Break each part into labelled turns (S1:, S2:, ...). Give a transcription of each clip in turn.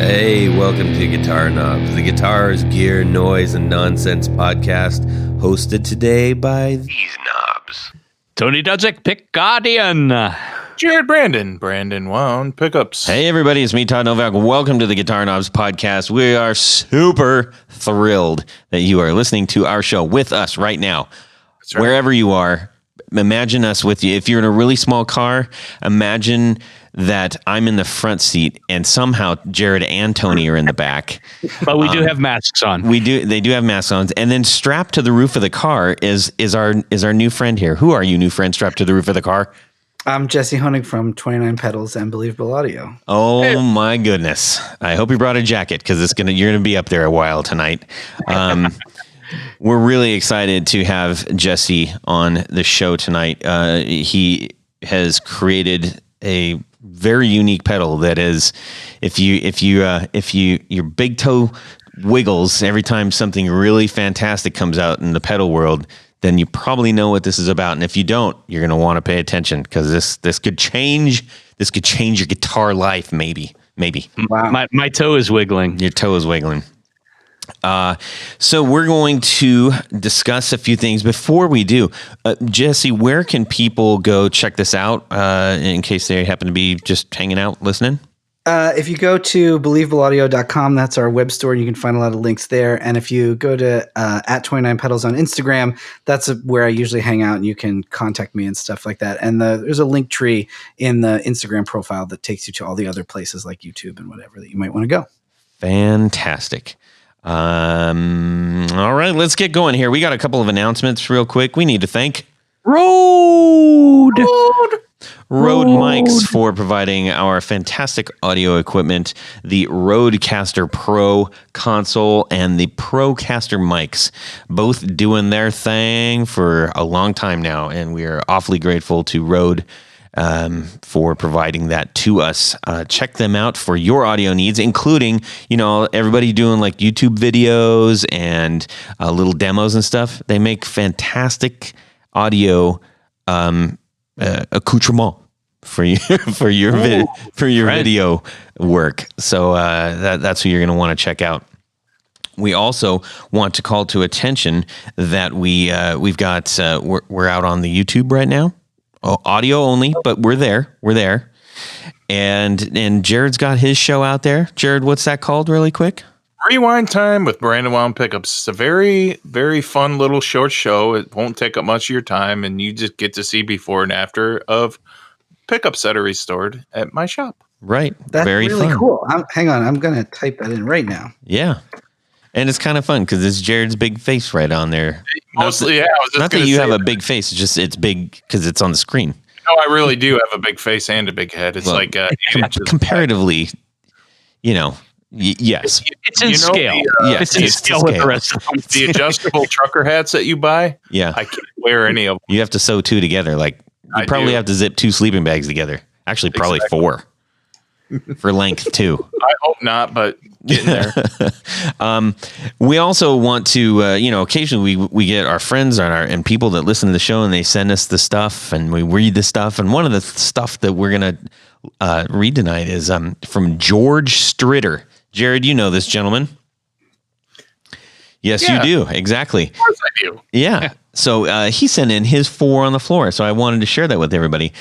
S1: Hey, welcome to Guitar Knobs, the guitars, gear, noise, and nonsense podcast, hosted today by these knobs.
S2: Tony Dudzik, Pick Guardian.
S3: Jared Brandon Wound, pickups.
S4: Hey everybody, it's me, Todd Novak. Welcome to the Guitar Knobs podcast. We are super thrilled that you are listening to our show with us right now. That's right. Wherever you are, imagine us with you. If you're in a really small car, imagine that I'm in the front seat and somehow Jared and Tony are in the back.
S2: But we do have masks on.
S4: They do have masks on. And then strapped to the roof of the car is our new friend here. Who are you, new friend, strapped to the roof of the car?
S5: I'm Jesse Honig from 29 Pedals and Believable Audio.
S4: Oh my goodness. I hope you brought a jacket because you're gonna be up there a while tonight. We're really excited to have Jesse on the show tonight. He has created a very unique pedal that is, if your big toe wiggles every time something really fantastic comes out in the pedal world, then you probably know what this is about. And if you don't, you're going to want to pay attention because this could change your guitar life. Maybe.
S2: Wow. My toe is wiggling.
S4: Your toe is wiggling. So we're going to discuss a few things. Before we do, Jesse, where can people go check this out in case they happen to be just hanging out, listening?
S5: If you go to believableaudio.com, that's our web store. You can find a lot of links there. And if you go to at 29 Pedals on Instagram, that's where I usually hang out and you can contact me and stuff like that. And there's a link tree in the Instagram profile that takes you to all the other places like YouTube and whatever that you might want to go.
S4: Fantastic. All right, let's get going here. We got a couple of announcements real quick. We need to thank Rode Mics for providing our fantastic audio equipment, the Rodecaster Pro console and the Procaster mics, both doing their thing for a long time now, and we are awfully grateful to Rode for providing that to us. Check them out for your audio needs, including, everybody doing like YouTube videos and little demos and stuff. They make fantastic audio accoutrement for you for your video work. So that's who you're going to want to check out. We also want to call to attention that we're out on the YouTube right now. Audio only, but we're there. And Jared's got his show out there. Jared, what's that called really quick?
S3: Rewind Time with Brandon Wound Pickups. It's a very, very fun little short show. It won't take up much of your time, and you just get to see before and after of pickups that are restored at my shop.
S4: Right.
S5: That's
S4: very
S5: really
S4: fun.
S5: Cool. Hang on. I'm going to type that in right now.
S4: Yeah. And it's kind of fun because it's Jared's big face right on there.
S3: Mostly, yeah.
S4: Not that you have a big face, it's just it's big because it's on the screen.
S3: No, I really do have a big face and a big head. It's
S4: comparatively, yes.
S2: It's in scale.
S4: Yes,
S2: it's in scale with the rest of them.
S3: The adjustable trucker hats that you buy,
S4: yeah,
S3: I can't wear any of them.
S4: You have to sew two together. Like you probably have to zip two sleeping bags together. Actually, probably four for length too.
S3: I hope not, but getting there.
S4: We also want to, occasionally we get our friends and people that listen to the show and they send us the stuff and we read the stuff. And one of the stuff that we're going to read tonight is from George Stritter. Jared, you know this gentleman. Yes, yeah. You do. Exactly.
S3: Of course I do.
S4: Yeah. So he sent in his 4 on the floor. So I wanted to share that with everybody.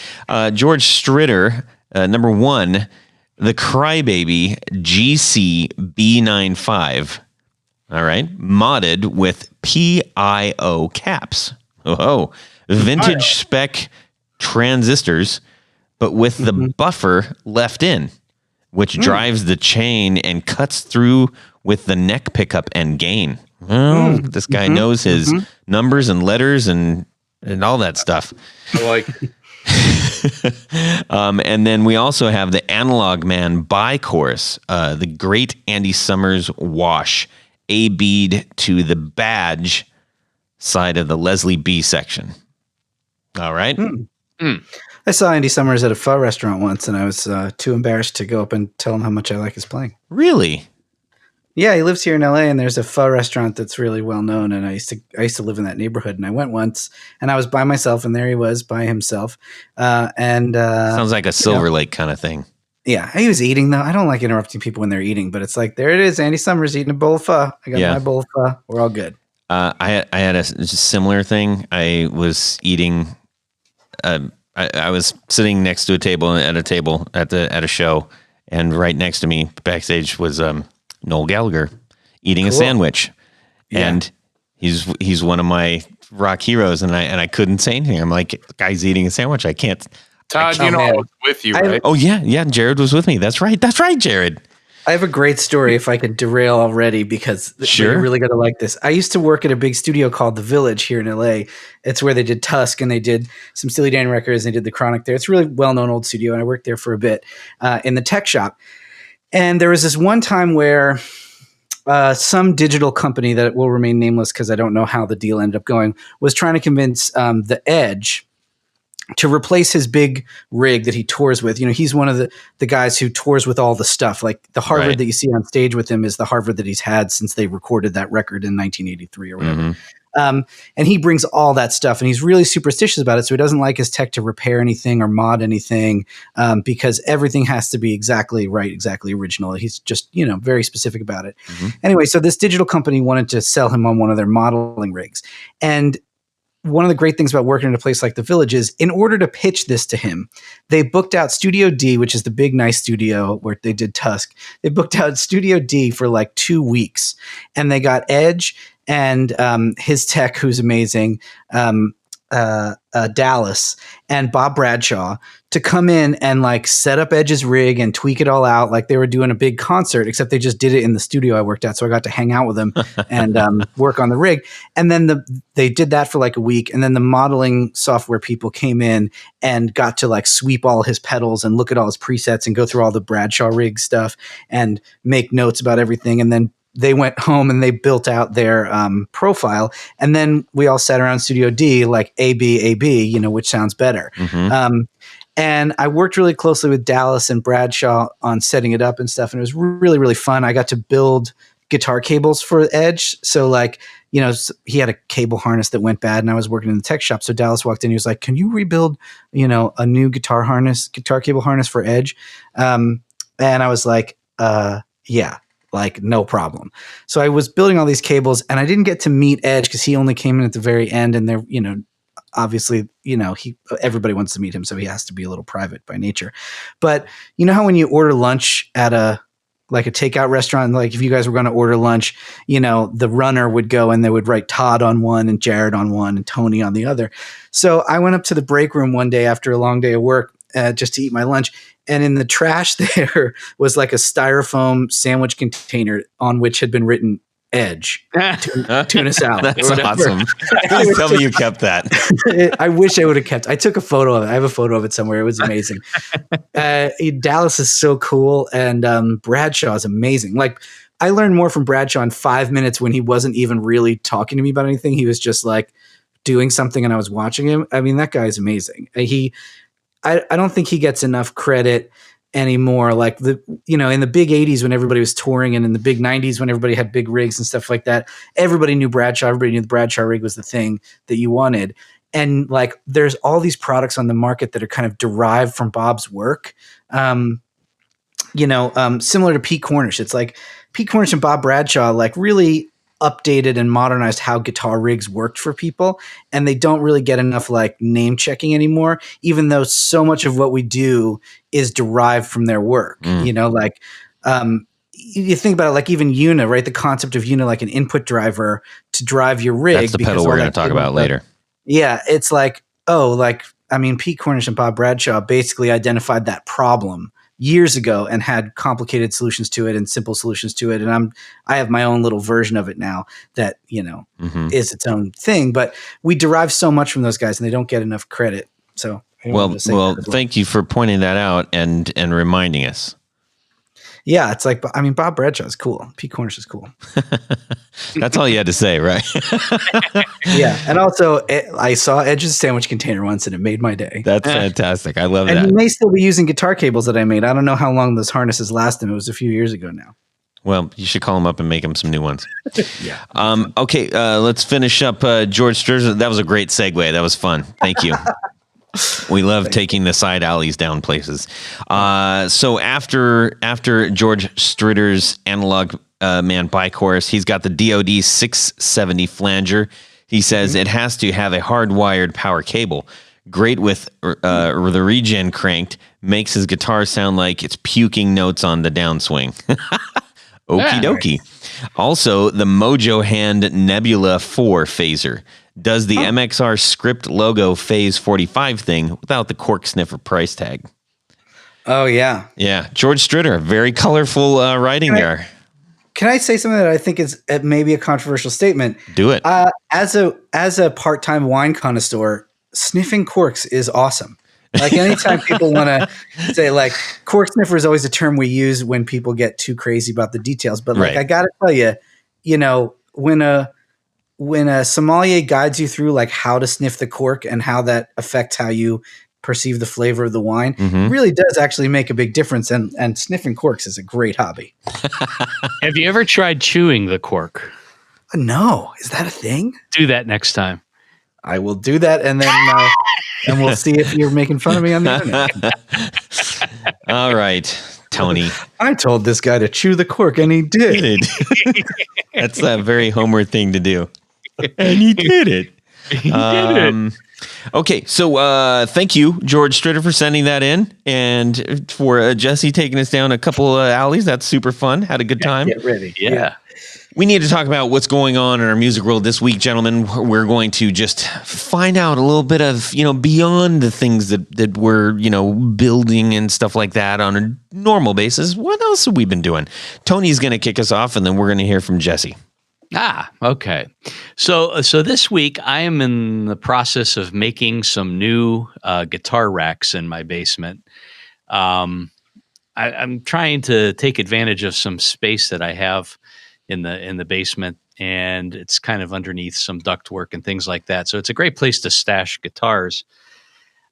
S4: George Stritter, number 1, the Crybaby GC B95. All right. Modded with PIO caps. Oh, vintage spec transistors, but with the buffer left in, which drives the chain and cuts through with the neck pickup and gain. Oh, this guy knows his numbers and letters and all that stuff.
S3: I like.
S4: And then we also have the Analog Man bi-chorus, the great Andy Summers wash, A-bead to the badge side of the Leslie B section. All right.
S5: I saw Andy Summers at a pho restaurant once, and I was too embarrassed to go up and tell him how much I like his playing.
S4: Really?
S5: Yeah, he lives here in LA, and there's a pho restaurant that's really well known. And I used to live in that neighborhood, and I went once, and I was by myself, and there he was by himself.
S4: Sounds like a Silver Lake kind of thing.
S5: Yeah, he was eating though. I don't like interrupting people when they're eating, but it's like, there it is. Andy Summers eating a bowl of pho. I got my bowl of pho. We're all good.
S4: I had a similar thing. I was eating. I was sitting next to a table at a show, and right next to me backstage was Noel Gallagher eating a sandwich, and he's one of my rock heroes, and I couldn't say anything. I'm like, the guy's eating a sandwich. I can't.
S3: Todd, I was with you, right?
S4: Oh yeah. Jared was with me. That's right, Jared.
S5: I have a great story if I could derail already, because you're really going to like this. I used to work at a big studio called The Village here in LA. It's where they did Tusk and they did some Steely Dan records and they did The Chronic there. It's a really well-known old studio, and I worked there for a bit in the tech shop. And there was this one time where some digital company that will remain nameless because I don't know how the deal ended up going was trying to convince The Edge to replace his big rig that he tours with. You know, he's one of the guys who tours with all the stuff. Like the Harvard that you see on stage with him is the Harvard that he's had since they recorded that record in 1983 or whatever. Mm-hmm. And he brings all that stuff, and he's really superstitious about it. So he doesn't like his tech to repair anything or mod anything because everything has to be exactly right, exactly original. He's just, very specific about it. Mm-hmm. Anyway, so this digital company wanted to sell him on one of their modeling rigs. And one of the great things about working in a place like The Village is, in order to pitch this to him, they booked out Studio D, which is the big, nice studio where they did Tusk. They booked out Studio D for like 2 weeks, and they got Edge and his tech, who's amazing, Dallas, and Bob Bradshaw to come in and like set up Edge's rig and tweak it all out like they were doing a big concert, except they just did it in the studio I worked at. So I got to hang out with them and work on the rig. And then they did that for like a week. And then the modeling software people came in and got to like sweep all his pedals and look at all his presets and go through all the Bradshaw rig stuff and make notes about everything. And then they went home and they built out their profile. And then we all sat around Studio D like A-B, which sounds better. Mm-hmm. And I worked really closely with Dallas and Bradshaw on setting it up and stuff. And it was really, really fun. I got to build guitar cables for Edge. So like, he had a cable harness that went bad and I was working in the tech shop. So Dallas walked in, he was like, can you rebuild, a new guitar cable harness for Edge? And I was like, yeah. Like, no problem. So I was building all these cables and I didn't get to meet Edge because he only came in at the very end, and there, obviously, everybody wants to meet him, so he has to be a little private by nature. But you know how when you order lunch at a takeout restaurant, like if you guys were going to order lunch, the runner would go and they would write Todd on one and Jared on one and Tony on the other. So I went up to the break room one day after a long day of work just to eat my lunch. And in the trash there was like a styrofoam sandwich container on which had been written Edge, tuna salad.
S4: That's awesome. Please tell me you kept that.
S5: I wish I would have kept. I took a photo of it. I have a photo of it somewhere. It was amazing. Dallas is so cool, and Bradshaw is amazing. Like, I learned more from Bradshaw in 5 minutes when he wasn't even really talking to me about anything. He was just like doing something, and I was watching him. I mean, that guy is amazing. I don't think he gets enough credit anymore. Like in the big 80s when everybody was touring, and in the big 90s when everybody had big rigs and stuff like that, everybody knew Bradshaw. Everybody knew the Bradshaw rig was the thing that you wanted. And like, there's all these products on the market that are kind of derived from Bob's work. Similar to Pete Cornish. It's like Pete Cornish and Bob Bradshaw like really updated and modernized how guitar rigs worked for people, and they don't really get enough like name checking anymore, even though so much of what we do is derived from their work. You think about it, like even EUNA, right? The concept of EUNA, like an input driver to drive your rig.
S4: That's the pedal we're going to talk about later.
S5: Yeah, it's like, Pete Cornish and Bob Bradshaw basically identified that problem years ago and had complicated solutions to it and simple solutions to it. And I have my own little version of it now that, is its own thing, but we derive so much from those guys and they don't get enough credit. So,
S4: thank you for pointing that out and reminding us.
S5: Yeah. It's like, Bob Bradshaw is cool. Pete Cornish is cool.
S4: That's all you had to say, right?
S5: Yeah. And also I saw Edge's sandwich container once and it made my day.
S4: That's fantastic. I love that.
S5: And he may still be using guitar cables that I made. I don't know how long those harnesses last him. It was a few years ago now.
S4: Well, you should call him up and make him some new ones.
S5: Yeah.
S4: Okay. Let's finish up. George Sturgeon. That was a great segue. That was fun. Thank you. We love taking the side alleys down places. So after George Stritter's Analog Man Bi-Chorus, he's got the DoD 670 flanger. He says it has to have a hardwired power cable. Great with the regen cranked. Makes his guitar sound like it's puking notes on the downswing. Okie dokie. Also, the Mojo Hand Nebula 4 phaser does the MXR script logo phase 45 thing without the cork sniffer price tag. Oh, yeah. Yeah. George Stritter, very colorful writing there.
S5: Can I say something that I think is maybe a controversial statement?
S4: Do it.
S5: As a part-time wine connoisseur, sniffing corks is awesome. Like anytime people want to say like cork sniffer is always a term we use when people get too crazy about the details. But like, I got to tell you, when a sommelier guides you through like how to sniff the cork and how that affects how you perceive the flavor of the wine, it really does actually make a big difference. And sniffing corks is a great hobby.
S2: Have you ever tried chewing the cork?
S5: No. Is that a thing?
S2: Do that next time.
S5: I will do that, and then and we'll see if you're making fun of me on the internet.
S4: All right, Tony.
S5: I told this guy to chew the cork, and he did.
S4: That's a very Homer thing to do. And he did it.
S2: He did it.
S4: Okay, so thank you, George Stritter, for sending that in, and for Jesse taking us down a couple alleys. That's super fun. Had a good time.
S5: Get ready.
S2: Yeah.
S4: We need to talk about what's going on in our music world this week, gentlemen. We're going to just find out a little bit of, beyond the things that we're, building and stuff like that on a normal basis. What else have we been doing? Tony's going to kick us off, and then we're going to hear from Jesse.
S2: Okay. So this week I am in the process of making some new guitar racks in my basement. I'm trying to take advantage of some space that I have in the basement, and it's kind of underneath some ductwork and things like that. So it's a great place to stash guitars.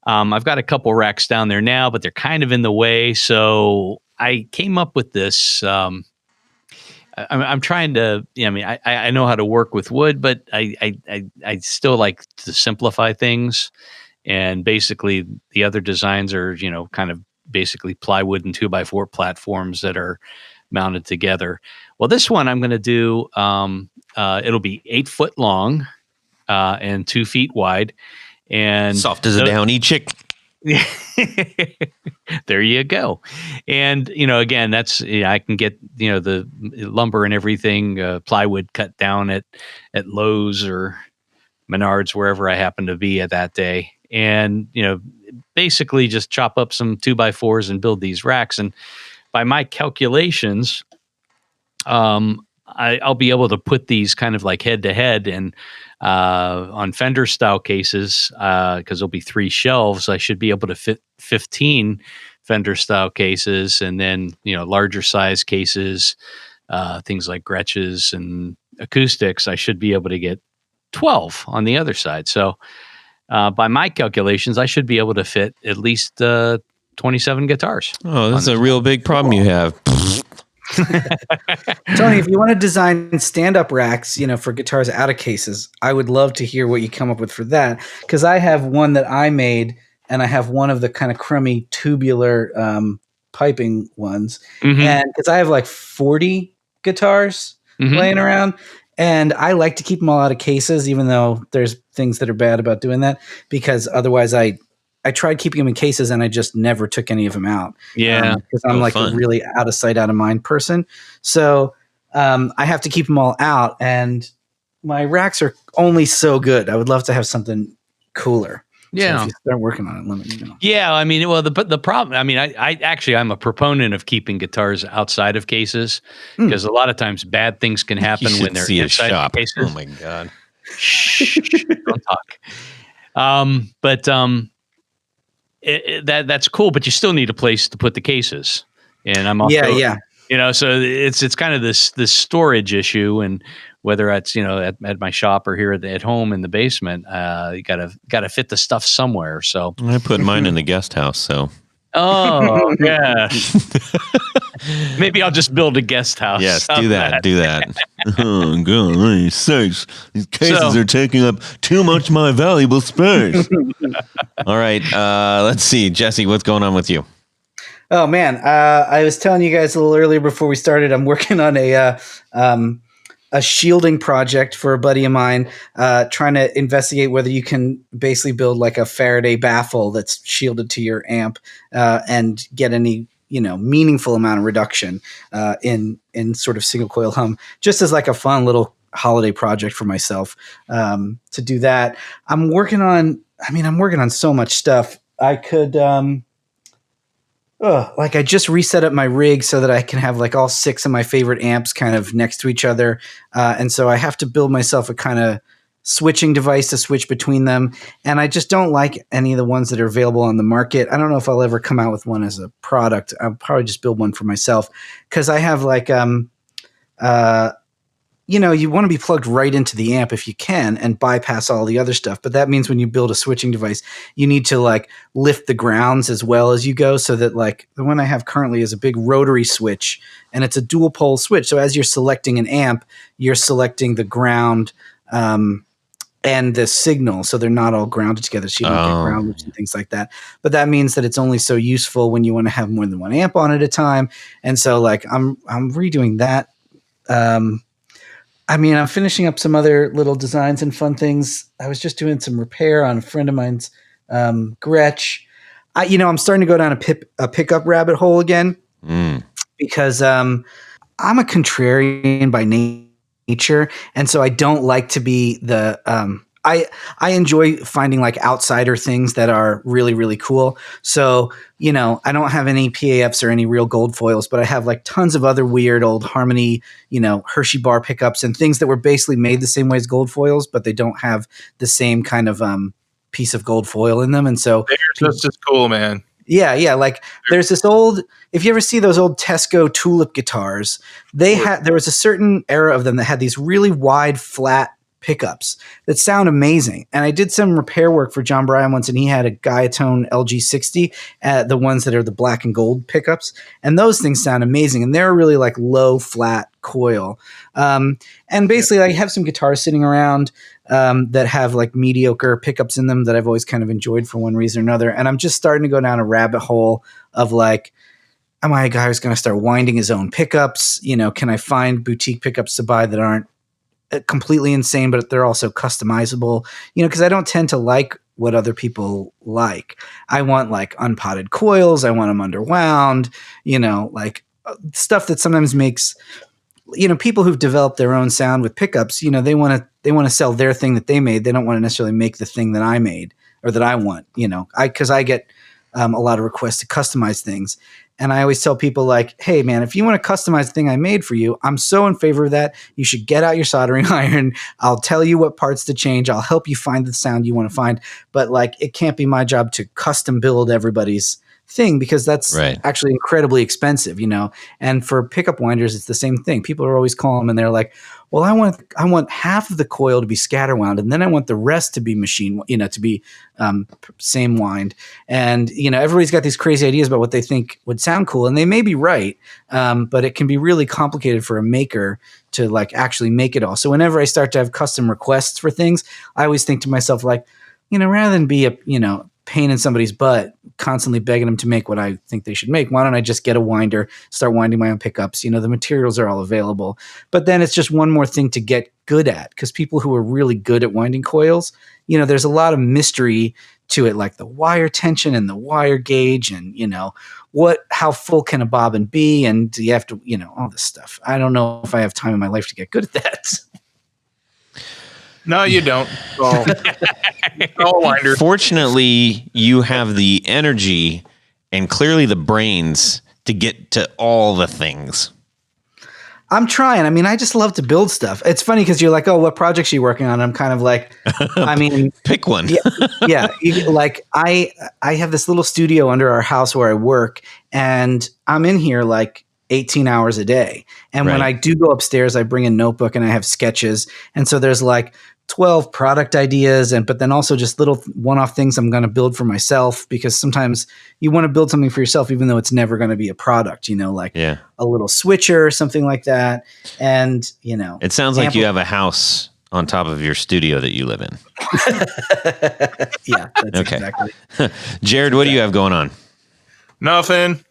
S2: I've got a couple racks down there now, but they're kind of in the way. So I came up with this. I'm trying to. I know how to work with wood, but I still like to simplify things. And basically, the other designs are kind of basically plywood and 2x4 platforms that are mounted together. Well, this one I'm going to do, it'll be 8 foot long and 2 feet wide. And
S4: soft as a downy chick.
S2: There you go. And, again, that's, I can get, the lumber and everything, plywood cut down at Lowe's or Menards, wherever I happen to be at that day. And, basically just chop up some 2x4s and build these racks. And by my calculations, I'll be able to put these kind of like head to head and on Fender style cases, because there'll be 3 shelves. I should be able to fit 15 Fender style cases, and then larger size cases, things like Gretches and acoustics. I should be able to get 12 on the other side. So by my calculations, I should be able to fit at least 27 guitars.
S4: Oh, that's a real big problem you have.
S5: Tony, if you want to design stand-up racks, for guitars out of cases, I would love to hear what you come up with for that. Because I have one that I made, and I have one of the kind of crummy tubular piping ones. And because I have like 40 guitars laying around, and I like to keep them all out of cases, even though there's things that are bad about doing that, because otherwise I tried keeping them in cases and I just never took any of them out.
S2: Yeah.
S5: Because I'm a really out of sight, out of mind person. So I have to keep them all out, and my racks are only so good. I would love to have something cooler.
S2: Yeah.
S5: So if you start working on it, let me know.
S2: Yeah. The problem, I'm a proponent of keeping guitars outside of cases, because a lot of times bad things can happen when they're inside of cases.
S4: Oh my God.
S2: Shh, don't talk. That's cool, but you still need a place to put the cases. And I'm also, so it's kind of this storage issue, and whether it's at my shop or here at home in the basement, you gotta fit the stuff somewhere. So
S4: I put mine in the guest house. So
S2: Oh, yeah. Maybe I'll just build a guest house.
S4: Yes,
S2: How's
S4: do that. Do that. Oh, God, sakes. These cases
S2: So-
S4: are taking up too much of my valuable space. All right. Let's see. Jesse, what's going on with you?
S5: Oh man, I was telling you guys a little earlier before we started. I'm working on a shielding project for a buddy of mine, trying to investigate whether you can basically build like a Faraday baffle that's shielded to your amp and get any meaningful amount of reduction in sort of single coil hum, just as like a fun little holiday project for myself to do that. I'm working on so much stuff. I could. Like I just reset up my rig so that I can have like all 6 of my favorite amps kind of next to each other. And so I have to build myself a kind of switching device to switch between them. And I just don't like any of the ones that are available on the market. I don't know if I'll ever come out with one as a product. I'll probably just build one for myself because I have like, you want to be plugged right into the amp if you can and bypass all the other stuff. But that means when you build a switching device, you need to like lift the grounds as well as you go, so that like the one I have currently is a big rotary switch and it's a dual pole switch. So as you're selecting an amp, you're selecting the ground and the signal. So they're not all grounded together. So you don't get ground loops and things like that. But that means that it's only so useful when you want to have more than one amp on at a time. And so like I'm redoing that. I'm finishing up some other little designs and fun things. I was just doing some repair on a friend of mine's Gretsch. I'm starting to go down a pickup rabbit hole again because I'm a contrarian by nature, and so I don't like to be the. I enjoy finding like outsider things that are really, really cool. So, I don't have any PAFs or any real gold foils, but I have like tons of other weird old Harmony, Hershey bar pickups and things that were basically made the same way as gold foils, but they don't have the same kind of piece of gold foil in them. And so
S3: they're just as cool, man.
S5: Yeah. Like there's this old, if you ever see those old Tesco tulip guitars, there was a certain era of them that had these really wide, flat pickups that sound amazing. And I did some repair work for John Bryan once, and he had a Guiatone LG60, the ones that are the black and gold pickups. And those things sound amazing. And they're really like low, flat coil. And basically I have some guitars sitting around that have like mediocre pickups in them that I've always kind of enjoyed for one reason or another. And I'm just starting to go down a rabbit hole of like, am I a guy who's going to start winding his own pickups? Can I find boutique pickups to buy that aren't completely insane, but they're also customizable, because I don't tend to like what other people like. I want like unpotted coils. I want them underwound, like stuff that sometimes makes, people who've developed their own sound with pickups, they want to sell their thing that they made. They don't want to necessarily make the thing that I made or that I want, cause I get a lot of requests to customize things. And I always tell people like, hey man, if you want to customize the thing I made for you, I'm so in favor of that. You should get out your soldering iron. I'll tell you what parts to change. I'll help you find the sound you want to find. But like, it can't be my job to custom build everybody's thing because that's actually incredibly expensive, and for pickup winders, it's the same thing. People are always calling and they're like, well, I want half of the coil to be scatter wound, and then I want the rest to be machine, to be same wind. And, everybody's got these crazy ideas about what they think would sound cool, and they may be right. But it can be really complicated for a maker to like actually make it all. So whenever I start to have custom requests for things, I always think to myself, like, rather than be a, pain in somebody's butt, constantly begging them to make what I think they should make, why don't I just get a winder, start winding my own pickups? The materials are all available. But then it's just one more thing to get good at, because people who are really good at winding coils, there's a lot of mystery to it, like the wire tension and the wire gauge and, how full can a bobbin be? And do you have to, all this stuff. I don't know if I have time in my life to get good at that.
S3: No, you don't.
S4: Fortunately, you have the energy and clearly the brains to get to all the things.
S5: I'm trying. I just love to build stuff. It's funny because you're like, oh, what projects are you working on? I'm kind of like,
S4: pick one.
S5: Yeah. Like I have this little studio under our house where I work, and I'm in here like 18 hours a day. And when I do go upstairs, I bring a notebook and I have sketches. And so there's like 12 product ideas, but then also just little one-off things I'm going to build for myself, because sometimes you want to build something for yourself even though it's never going to be a product, like a little switcher or something like that. And
S4: it sounds like you have a house on top of your studio that you live in.
S5: Yeah, that's
S4: okay.
S5: Exactly.
S4: Jared, what do you have going on?
S3: Nothing.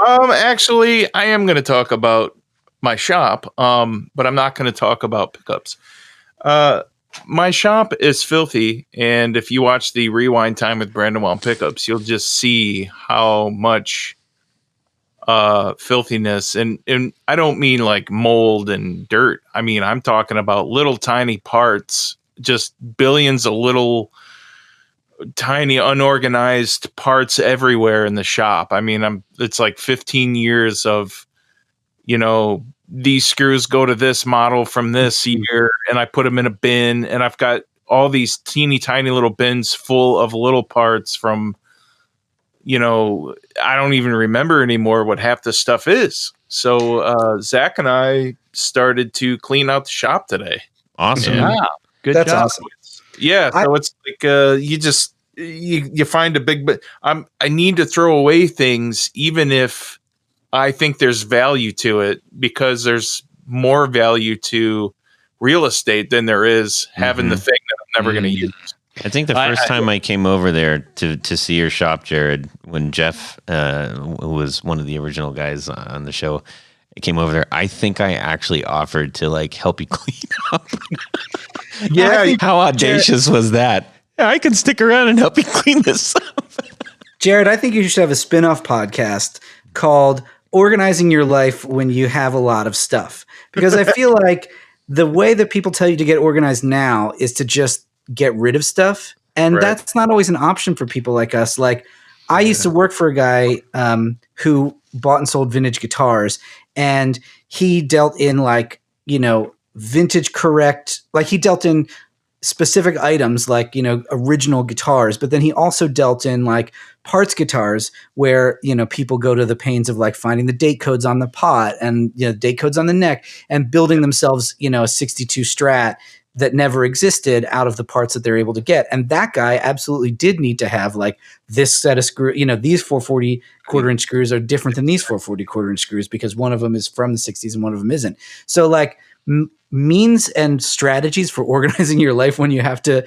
S3: Actually, I am going to talk about my shop, but I'm not going to talk about pickups. My shop is filthy, and if you watch the Rewind Time with Brandon Wound Pickups, you'll just see how much filthiness, and I don't mean like mold and dirt. I mean, I'm talking about little tiny parts, just billions of little tiny unorganized parts everywhere in the shop. I mean, it's like 15 years of, these screws go to this model from this year, and I put them in a bin, and I've got all these teeny tiny little bins full of little parts from, I don't even remember anymore what half the stuff is. So Zach and I started to clean out the shop today.
S4: Awesome.
S2: Yeah. Good
S5: That's
S2: job.
S5: awesome.
S3: Yeah, so it's like you find a big, I need to throw away things even if I think there's value to it, because there's more value to real estate than there is having the thing that I'm never going to use.
S4: I think the first time I came over there to see your shop, Jared, when Jeff who was one of the original guys on the show, came over there, I think I actually offered to help you clean up.
S3: Yeah,
S4: how audacious was that? Yeah, I can stick around and help you clean this up.
S5: Jared, I think you should have a spin-off podcast called Organizing Your Life When You Have a Lot of Stuff. Because I feel like the way that people tell you to get organized now is to just get rid of stuff. And that's not always an option for people like us. Like, I used to work for a guy who bought and sold vintage guitars, and he dealt in vintage correct, he dealt in specific items original guitars, but then he also dealt in parts guitars where people go to the pains of finding the date codes on the pot and date codes on the neck and building themselves a 62 Strat that never existed out of the parts that they're able to get. And that guy absolutely did need to have this set of screw, these 440 quarter-inch screws are different than these 440 quarter-inch screws because one of them is from the 60s and one of them isn't. So means and strategies for organizing your life when you have to,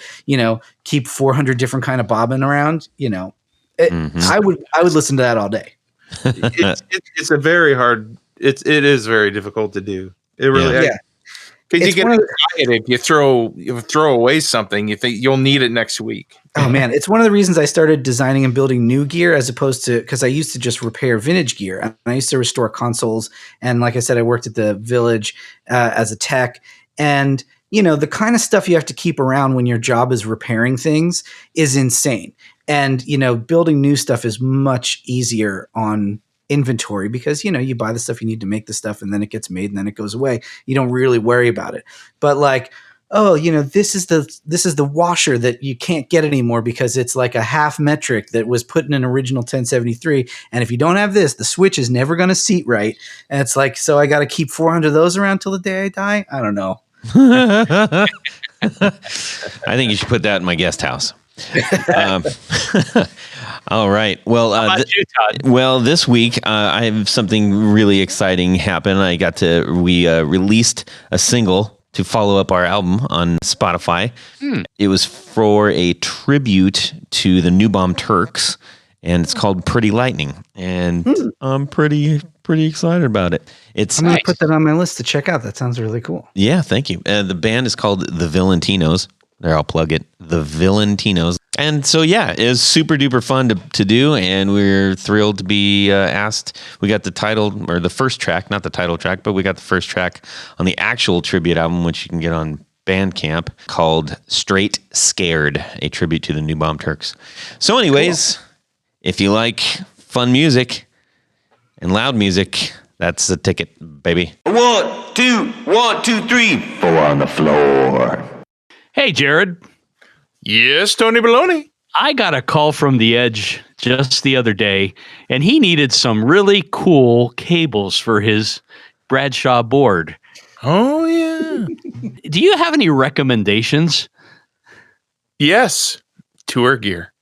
S5: keep 400 different kind of bobbin around, I would listen to that all day.
S3: It's a very hard. It is very difficult to do. It really.
S5: Yeah.
S3: Because you get excited if you throw away something, you think you'll need it next week.
S5: Oh man, it's one of the reasons I started designing and building new gear as opposed to, because I used to just repair vintage gear. And I used to restore consoles, and like I said, I worked at the Village as a tech. And the kind of stuff you have to keep around when your job is repairing things is insane. And building new stuff is much easier on inventory because you buy the stuff you need to make the stuff, and then it gets made and then it goes away. You don't really worry about it. But this is the washer that you can't get anymore because it's a half metric that was put in an original 1073, and if you don't have this, the switch is never going to seat right. And it's so I got to keep 400 of those around till the day I die. I don't know.
S4: I think you should put that in my guest house. All right. Well,
S2: how about you, Todd?
S4: Well, this week I have something really exciting happen. We released a single to follow up our album on Spotify. It was for a tribute to the New Bomb Turks, and it's called Pretty Lightning. And I'm pretty excited about it.
S5: I'm going to put that on my list to check out. That sounds really cool.
S4: Yeah, thank you. The band is called The Villentinos. There, I'll plug it. The Villentinos. And so, yeah, it was super duper fun to do, and we're thrilled to be asked. We got the title, or the first track, not the title track, but we got the first track on the actual tribute album, which you can get on Bandcamp, called Straight Scared, a tribute to the New Bomb Turks. So anyways, if you like fun music and loud music, that's the ticket, baby.
S1: 1, 2, 1, 2, 3, 4 on the floor.
S2: Hey, Jared.
S3: Yes, Tony Baloney.
S2: I got a call from The Edge just the other day, and he needed some really cool cables for his Bradshaw board.
S3: Oh, yeah. Yeah.
S2: Do you have any recommendations?
S3: Yes. Tour gear.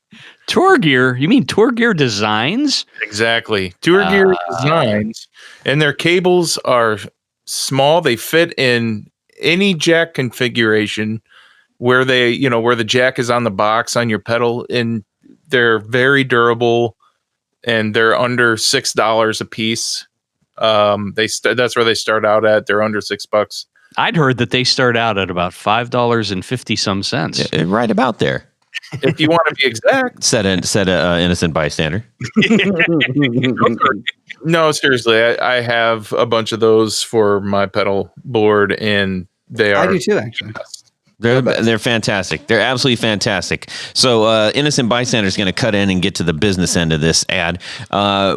S2: Tour gear? You mean Tour Gear Designs?
S3: Exactly. Tour gear designs, and their cables are small. They fit in any jack configuration where where the jack is on the box on your pedal, and they're very durable, and they're under $6 a piece. That's where they start out at. They're under $6.
S2: I'd heard that they start out at about $5.50
S4: Right about there.
S3: If you want to be exact.
S4: Said a innocent bystander.
S3: No, seriously, I have a bunch of those for my pedal board, and they are.
S5: I do too, actually.
S4: They're fantastic. They're absolutely fantastic. So Innocent Bystander is going to cut in and get to the business end of this ad.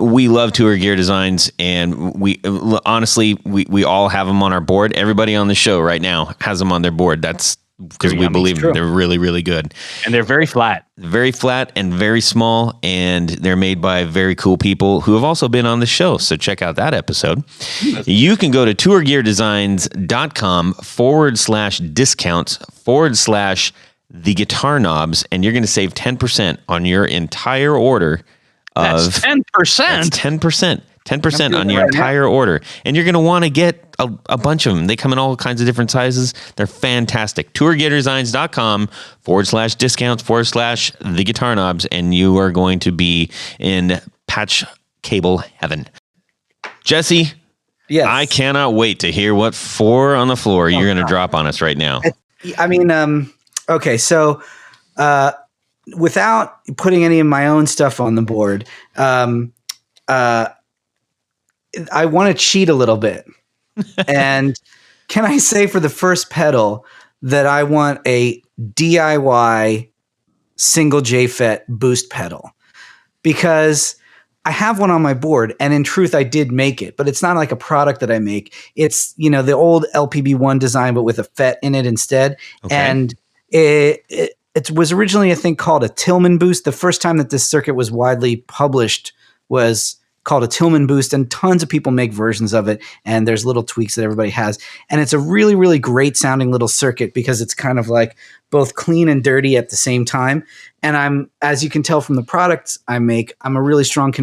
S4: We love Tour Gear Designs, and we honestly all have them on our board. Everybody on the show right now has them on their board. That's because we believe they're really, really good.
S2: And they're very flat.
S4: Very flat and very small, and they're made by very cool people who have also been on the show. So check out that episode. You can go to tourgeardesigns.com/discounts/the guitar knobs, and you're going to save 10% on your entire order.
S2: That's 10%.
S4: That's 10%. 10% on your entire order. And you're going to want to get a bunch of them. They come in all kinds of different sizes. They're fantastic. tourgeardesigns.com/discounts/the guitar knobs. And you are going to be in patch cable heaven. Jesse,
S5: Yes.
S4: I cannot wait to hear what 4 on the floor you're going to drop on us right now.
S5: I mean, okay, so without putting any of my own stuff on the board, I want to cheat a little bit. And can I say for the first pedal that I want a DIY single JFET boost pedal? Because I have one on my board, and in truth, I did make it, but it's not like a product that I make. It's, the old LPB1 design, but with a FET in it instead. Okay. And it was originally, I think, called a Tillman boost. The first time that this circuit was widely published was called a Tillman boost, and tons of people make versions of it, and there's little tweaks that everybody has. And it's a really, really great sounding little circuit because it's kind of like both clean and dirty at the same time. And as you can tell from the products I make, I'm a really strong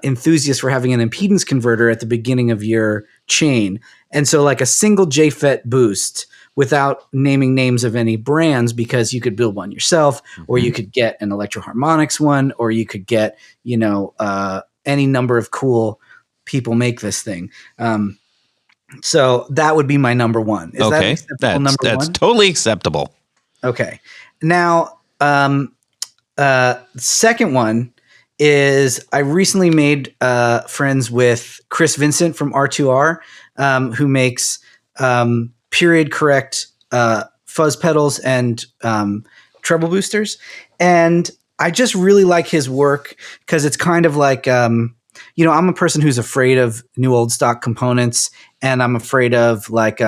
S5: enthusiast for having an impedance converter at the beginning of your chain. And so like a single JFET boost, without naming names of any brands, because you could build one yourself, or you could get an Electro Harmonix one, or you could get, any number of cool people make this thing. So that would be my number one. Is
S4: okay. That's totally acceptable.
S5: Okay. Now, second one is I recently made friends with Chris Vincent from R2R, who makes period correct fuzz pedals and treble boosters. And I just really like his work because it's kind of like, I'm a person who's afraid of new old stock components, and I'm afraid of like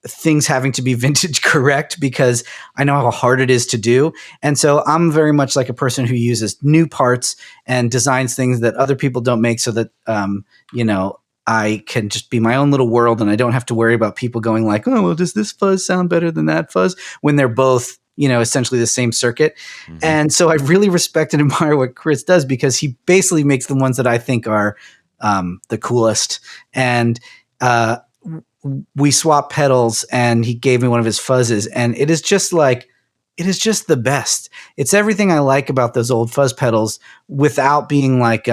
S5: things having to be vintage correct because I know how hard it is to do. And so I'm very much like a person who uses new parts and designs things that other people don't make so that, I can just be my own little world, and I don't have to worry about people going like, oh, well, does this fuzz sound better than that fuzz, when they're both, essentially the same circuit. Mm-hmm. And so I really respect and admire what Chris does, because he basically makes the ones that I think are the coolest. And we swapped pedals, and he gave me one of his fuzzes, and it is just the best. It's everything I like about those old fuzz pedals without being like,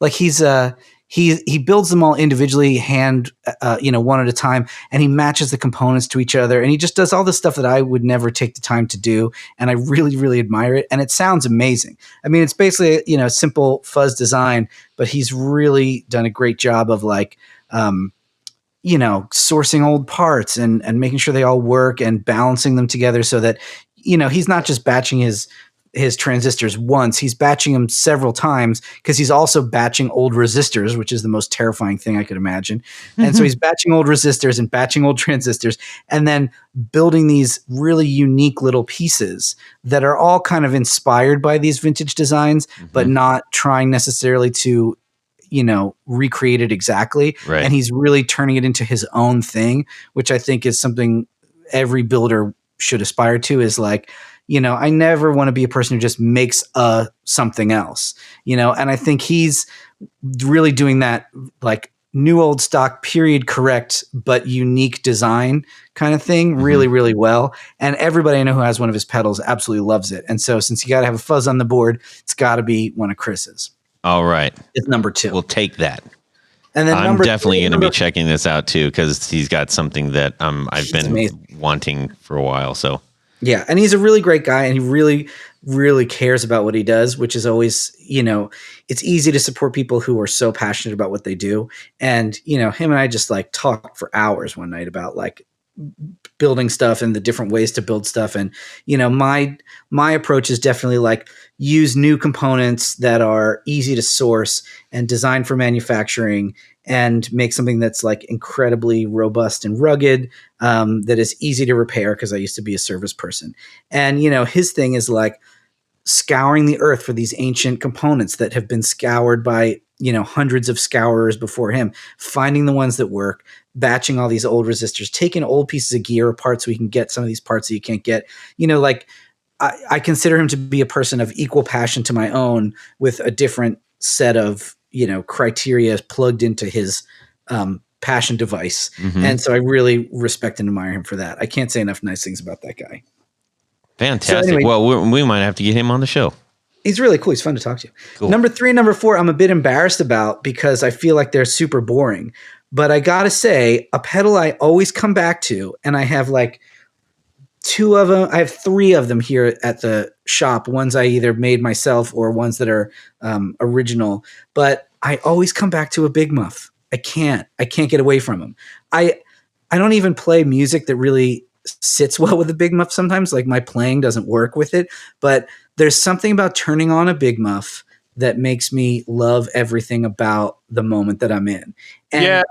S5: like he builds them all individually, one at a time, and he matches the components to each other, and he just does all this stuff that I would never take the time to do, and I really, really admire it, and it sounds amazing. I mean, it's basically a simple fuzz design, but he's really done a great job of like, sourcing old parts and making sure they all work and balancing them together so that he's not just batching his transistors once, he's batching them several times, because he's also batching old resistors, which is the most terrifying thing I could imagine. Mm-hmm. And so he's batching old resistors and batching old transistors, and then building these really unique little pieces that are all kind of inspired by these vintage designs, but not trying necessarily to, recreated exactly.
S4: Right.
S5: And he's really turning it into his own thing, which I think is something every builder should aspire to, is like, I never want to be a person who just makes something else, and I think he's really doing that, like new old stock, period correct, but unique design kind of thing really, really well. And everybody I know who has one of his pedals absolutely loves it. And so since you got to have a fuzz on the board, it's got to be one of Chris's.
S4: All right.
S5: It's number 2.
S4: We'll take that.
S5: And then
S4: I'm definitely going to be checking this out too, because he's got something that I've been wanting for a while. So
S5: yeah, and he's a really great guy, and he really, really cares about what he does, which is always, it's easy to support people who are so passionate about what they do. And him and I just like talked for hours one night about like building stuff and the different ways to build stuff. And my approach is definitely like use new components that are easy to source and designed for manufacturing, and make something that's like incredibly robust and rugged, that is easy to repair, because I used to be a service person. And his thing is like scouring the earth for these ancient components that have been scoured by hundreds of scourers before him, finding the ones that work, batching all these old resistors, taking old pieces of gear apart so we can get some of these parts that you can't get. Like I consider him to be a person of equal passion to my own, with a different set of criteria plugged into his passion device. And so I really respect and admire him for that. I can't say enough nice things about that guy.
S4: Fantastic.
S5: So anyway,
S4: well, we might have to get him on the show.
S5: He's really cool. He's fun to talk to.
S4: Cool.
S5: Number 3 and number 4, I'm a bit embarrassed about, because I feel like they're super boring. But I got to say, a pedal I always come back to, and I have like 2 of them. I have 3 of them here at the shop. Ones I either made myself or ones that are original. But I always come back to a Big Muff. I can't get away from them. I don't even play music that really sits well with a Big Muff sometimes. Like my playing doesn't work with it. But there's something about turning on a Big Muff that makes me love everything about the moment that I'm in. And
S3: yeah,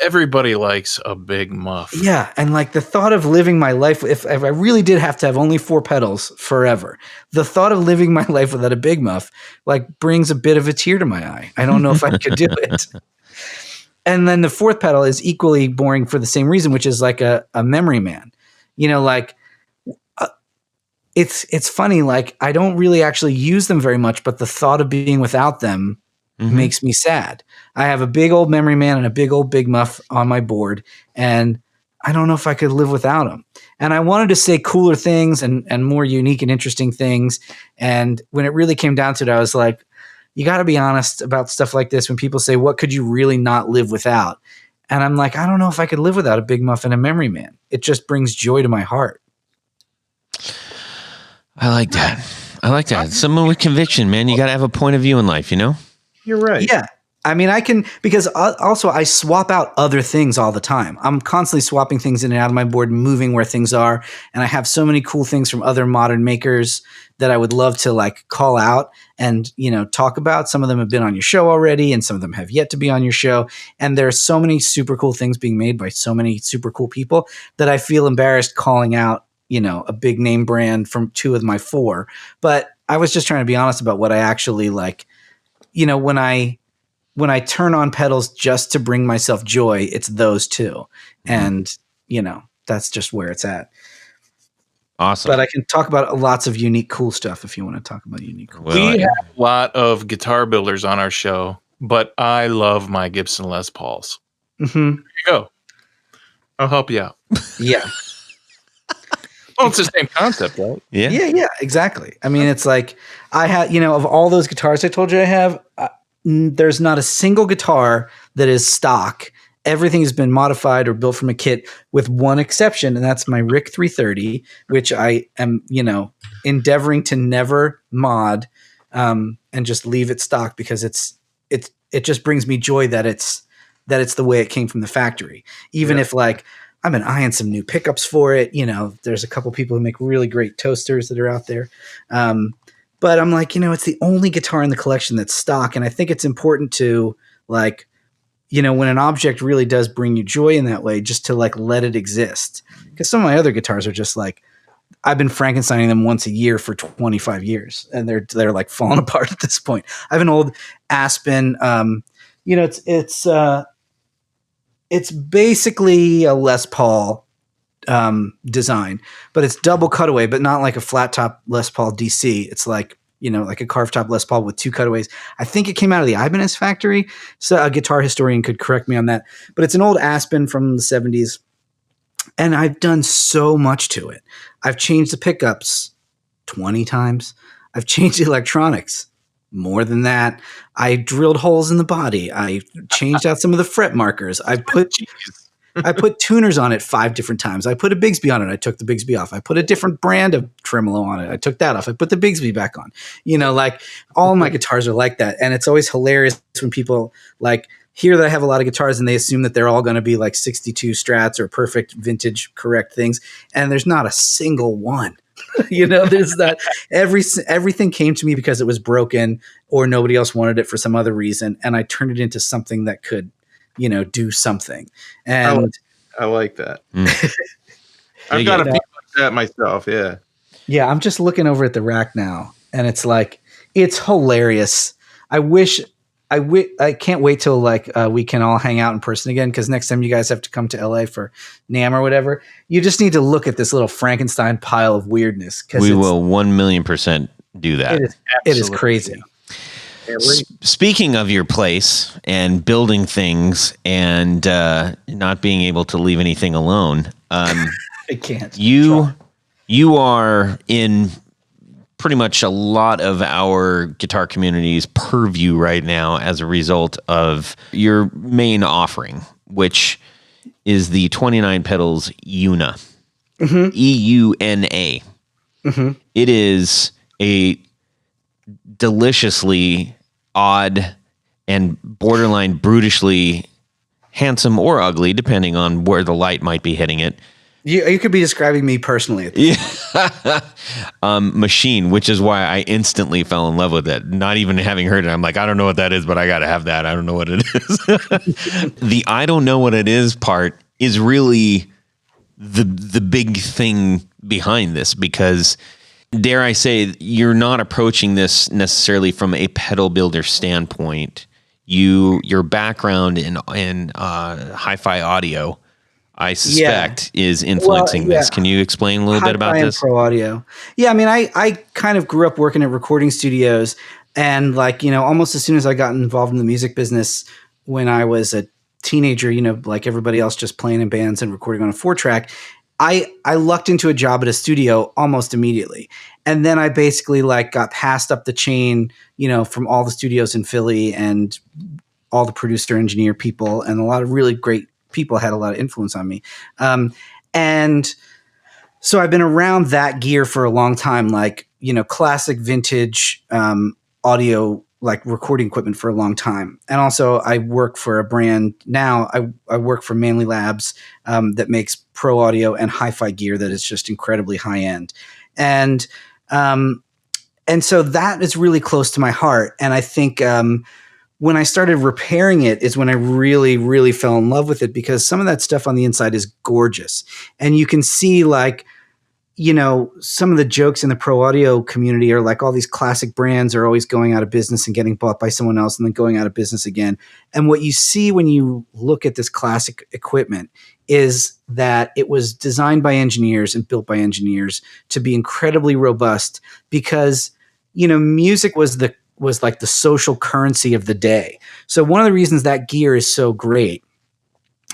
S3: everybody likes a Big Muff.
S5: Yeah, and like the thought of living my life, if I really did have to have only 4 pedals forever, the thought of living my life without a Big Muff like brings a bit of a tear to my eye. I don't know if I could do it. And then the 4th pedal is equally boring for the same reason, which is like a memory man. Like it's funny, like I don't really actually use them very much, but the thought of being without them makes me sad. I have a big old memory man and a big old Big Muff on my board, and I don't know if I could live without them. And I wanted to say cooler things and more unique and interesting things. And when it really came down to it, I was like, you got to be honest about stuff like this. When people say, what could you really not live without? And I'm like, I don't know if I could live without a Big Muff and a memory man. It just brings joy to my heart.
S4: I like that. Someone with conviction, man. You got to have a point of view in life,
S3: You're right.
S5: Yeah. I mean, I can, because also I swap out other things all the time. I'm constantly swapping things in and out of my board, moving where things are. And I have so many cool things from other modern makers that I would love to like call out and, talk about. Some of them have been on your show already, and some of them have yet to be on your show. And there's so many super cool things being made by so many super cool people that I feel embarrassed calling out, a big name brand from 2 of my 4. But I was just trying to be honest about what I actually like. When I turn on pedals just to bring myself joy, it's those 2. And, that's just where it's at.
S4: Awesome.
S5: But I can talk about lots of unique, cool stuff if you want to talk about unique, cool
S3: We have a lot of guitar builders on our show, but I love my Gibson Les Pauls.
S5: Mm-hmm.
S3: Here you go. I'll help you out.
S5: Yeah.
S3: Well, it's the same concept, right?
S5: Yeah, exactly. I mean, it's like I have, of all those guitars I told you I have, there's not a single guitar that is stock. Everything has been modified or built from a kit, with one exception, and that's my Rick 330, which I am, endeavoring to never mod and just leave it stock, because it just brings me joy that it's the way it came from the factory. Even if like I've been eyeing some new pickups for it, there's a couple people who make really great toasters that are out there. But I'm like, it's the only guitar in the collection that's stock. And I think it's important to like, when an object really does bring you joy in that way, just to like let it exist. Because some of my other guitars are just like, I've been Frankensteining them once a year for 25 years, and they're like falling apart at this point. I have an old Aspen it's basically a Les Paul design, but it's double cutaway, but not like a flat top Les Paul DC. It's like, like a carved top Les Paul with 2 cutaways. I think it came out of the Ibanez factory. So a guitar historian could correct me on that, but it's an old Aspen from the 70s. And I've done so much to it. I've changed the pickups 20 times. I've changed the electronics more than that. I drilled holes in the body. I changed out some of the fret markers. I put tuners on it 5 different times. I put a Bigsby on it. I took the Bigsby off. I put a different brand of tremolo on it. I took that off. I put the Bigsby back on. Like all my guitars are like that. And it's always hilarious when people like hear that I have a lot of guitars and they assume that they're all going to be like 62 Strats or perfect vintage correct things. And there's not a single one. There's that everything came to me because it was broken or nobody else wanted it for some other reason. And I turned it into something that could, do something. And
S3: I like that. I've got a few like that myself. Yeah.
S5: Yeah. I'm just looking over at the rack now and it's like, it's hilarious. I can't wait till we can all hang out in person again. Cause next time you guys have to come to LA for NAMM or whatever, you just need to look at this little Frankenstein pile of weirdness.
S4: We will 1,000,000% do that.
S5: It is crazy.
S4: Speaking of your place and building things and not being able to leave anything alone,
S5: I can't.
S4: You are in pretty much a lot of our guitar community's purview right now as a result of your main offering, which is the 29 pedals EUNA.
S5: Mm-hmm.
S4: EUNA.
S5: Mm-hmm.
S4: It is a deliciously odd and borderline brutishly handsome or ugly, depending on where the light might be hitting it.
S5: You could be describing me personally at this point.
S4: Machine, which is why I instantly fell in love with it. Not even having heard it, I'm like, I don't know what that is, but I got to have that. I don't know what it is. The I don't know what it is part is really the big thing behind this, because dare I say, you're not approaching this necessarily from a pedal builder standpoint. Your background in hi-fi audio, I suspect, is influencing this. Can you explain a little bit about this?
S5: Pro audio. Yeah, I mean, I kind of grew up working at recording studios, and almost as soon as I got involved in the music business when I was a teenager, like everybody else, just playing in bands and recording on a 4-track, I lucked into a job at a studio almost immediately. And then I basically got passed up the chain, from all the studios in Philly and all the producer engineer people, and a lot of really great people had a lot of influence on me. And so I've been around that gear for a long time, classic vintage audio, recording equipment for a long time. And also I work for a brand now. I work for Manly Labs that makes pro audio and hi-fi gear that is just incredibly high end. And so that is really close to my heart. And I think when I started repairing it is when I really, really fell in love with it, because some of that stuff on the inside is gorgeous. And you can see some of the jokes in the pro audio community are all these classic brands are always going out of business and getting bought by someone else and then going out of business again. And what you see when you look at this classic equipment is that it was designed by engineers and built by engineers to be incredibly robust, because, music was the social currency of the day. So one of the reasons that gear is so great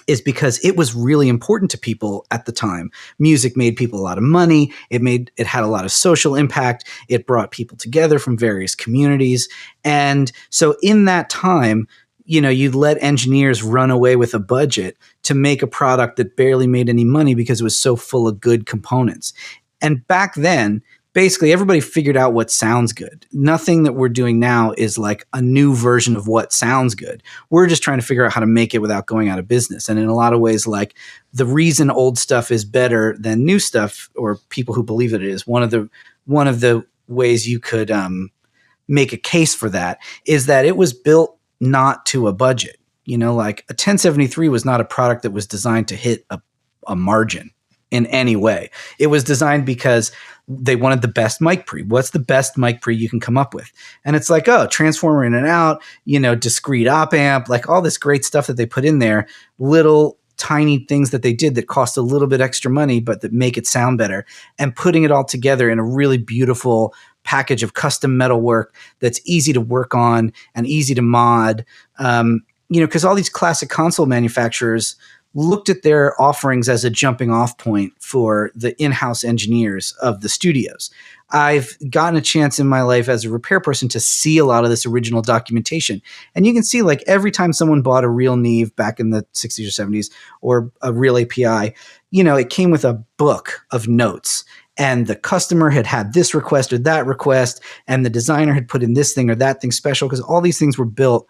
S5: is because it was really important to people at the time. Music made people a lot of money. It had a lot of social impact. It brought people together from various communities. And so in that time, you'd let engineers run away with a budget to make a product that barely made any money because it was so full of good components. And back then, basically everybody figured out what sounds good. Nothing that we're doing now is a new version of what sounds good. We're just trying to figure out how to make it without going out of business. And in a lot of ways, the reason old stuff is better than new stuff, or people who believe that it is, one of the ways you could make a case for that is that it was built not to a budget. A 1073 was not a product that was designed to hit a margin. in any way. It was designed because they wanted the best mic pre. What's the best mic pre you can come up with? And it's like, oh, transformer in and out, discrete op amp, like all this great stuff that they put in there, little tiny things that they did that cost a little bit extra money, but that make it sound better, and putting it all together in a really beautiful package of custom metal work that's easy to work on and easy to mod. Because all these classic console manufacturers looked at their offerings as a jumping off point for the in-house engineers of the studios. I've gotten a chance in my life as a repair person to see a lot of this original documentation. And you can see, like, every time someone bought a real Neve back in the 60s or 70s or a real API, it came with a book of notes. And the customer had this request or that request, and the designer had put in this thing or that thing special, because all these things were built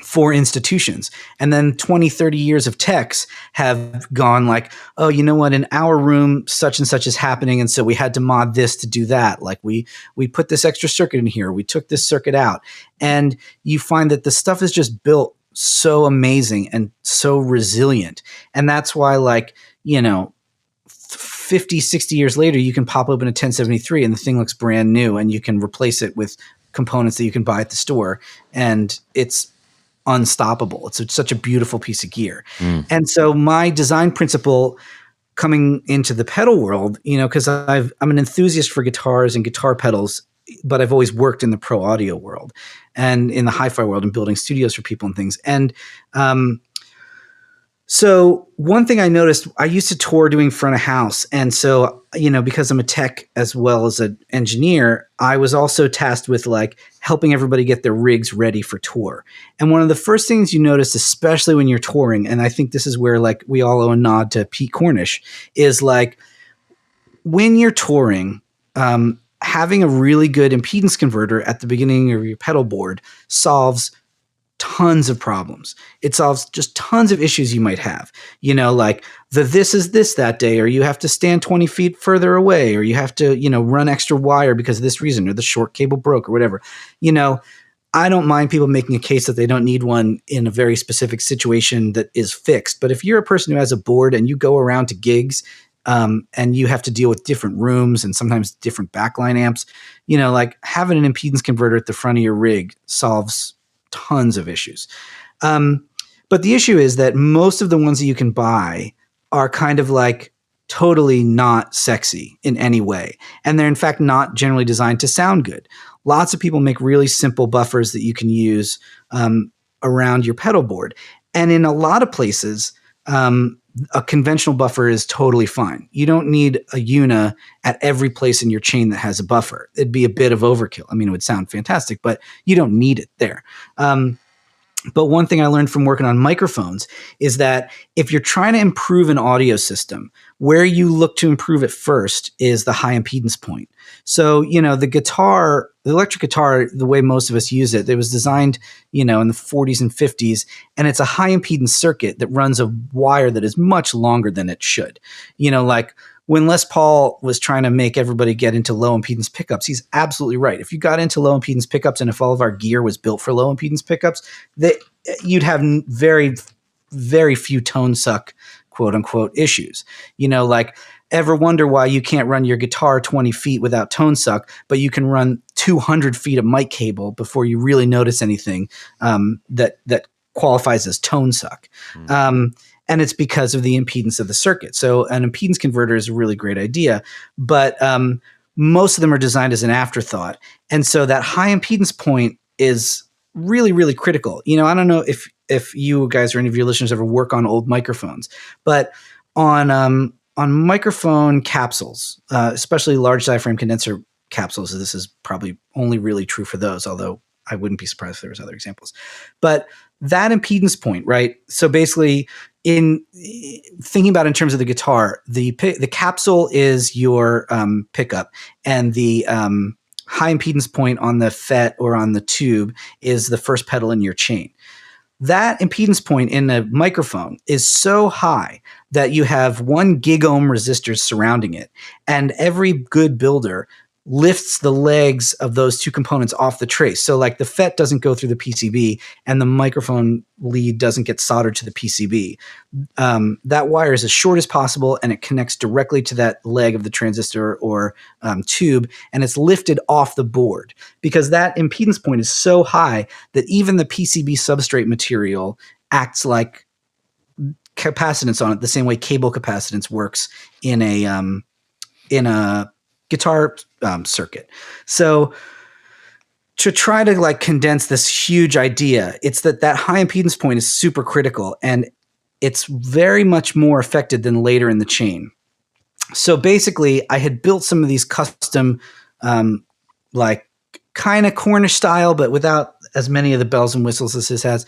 S5: for institutions. And then 20, 30 years of techs have gone like, oh, you know what, in our room, such and such is happening. And so we had to mod this to do that. Like we put this extra circuit in here. We took this circuit out. And you find that the stuff is just built so amazing and so resilient. And that's why, 50, 60 years later, you can pop open a 1073 and the thing looks brand new, and you can replace it with components that you can buy at the store. And it's unstoppable. It's such a beautiful piece of gear. And so my design principle coming into the pedal world, because I'm an enthusiast for guitars and guitar pedals, but I've always worked in the pro audio world and in the hi-fi world and building studios for people and things. And so one thing I noticed, I used to tour doing front of house. And so, because I'm a tech as well as an engineer, I was also tasked with helping everybody get their rigs ready for tour. And one of the first things you notice, especially when you're touring, and I think this is where we all owe a nod to Pete Cornish, is when you're touring, having a really good impedance converter at the beginning of your pedal board solves tons of problems. It solves just tons of issues you might have, this is this that day, or you have to stand 20 feet further away, or you have to, run extra wire because of this reason, or the short cable broke or whatever. I don't mind people making a case that they don't need one in a very specific situation that is fixed. But if you're a person who has a board and you go around to gigs, and you have to deal with different rooms and sometimes different backline amps, having an impedance converter at the front of your rig solves tons of issues. But the issue is that most of the ones that you can buy are kind of totally not sexy in any way. And they're in fact not generally designed to sound good. Lots of people make really simple buffers that you can use around your pedal board. And in a lot of places, a conventional buffer is totally fine. You don't need a EUNA at every place in your chain that has a buffer. It'd be a bit of overkill. I mean, it would sound fantastic, but you don't need it there. But one thing I learned from working on microphones is that if you're trying to improve an audio system, where you look to improve it first is the high impedance point. So, the electric guitar, the way most of us use it, was designed, in the 40s and 50s, and it's a high impedance circuit that runs a wire that is much longer than it should. When Les Paul was trying to make everybody get into low impedance pickups, he's absolutely right. If you got into low impedance pickups and if all of our gear was built for low impedance pickups, you'd have very, very few tone suck, quote unquote, issues. Ever wonder why you can't run your guitar 20 feet without tone suck, but you can run 200 feet of mic cable before you really notice anything that qualifies as tone suck. And it's because of the impedance of the circuit. So an impedance converter is a really great idea, but most of them are designed as an afterthought. And so that high impedance point is really, really critical. I don't know if you guys or any of your listeners ever work on old microphones, but on microphone capsules, especially large diaphragm condenser capsules, this is probably only really true for those, although I wouldn't be surprised if there was other examples. But that impedance point, right? So basically, in thinking about it in terms of the guitar, the capsule is your pickup, and the high impedance point on the FET or on the tube is the first pedal in your chain. That impedance point in a microphone is so high that you have 1 gig ohm resistors surrounding it, and every good builder lifts the legs of those two components off the trace. So like the FET doesn't go through the PCB and the microphone lead doesn't get soldered to the PCB. That wire is as short as possible and it connects directly to that leg of the transistor or tube, and it's lifted off the board because that impedance point is so high that even the PCB substrate material acts like capacitance on it the same way cable capacitance works in a guitar circuit. So to try to like condense this huge idea, it's that high impedance point is super critical and it's very much more affected than later in the chain. So basically I had built some of these custom like kind of Cornish style, but without as many of the bells and whistles as this has,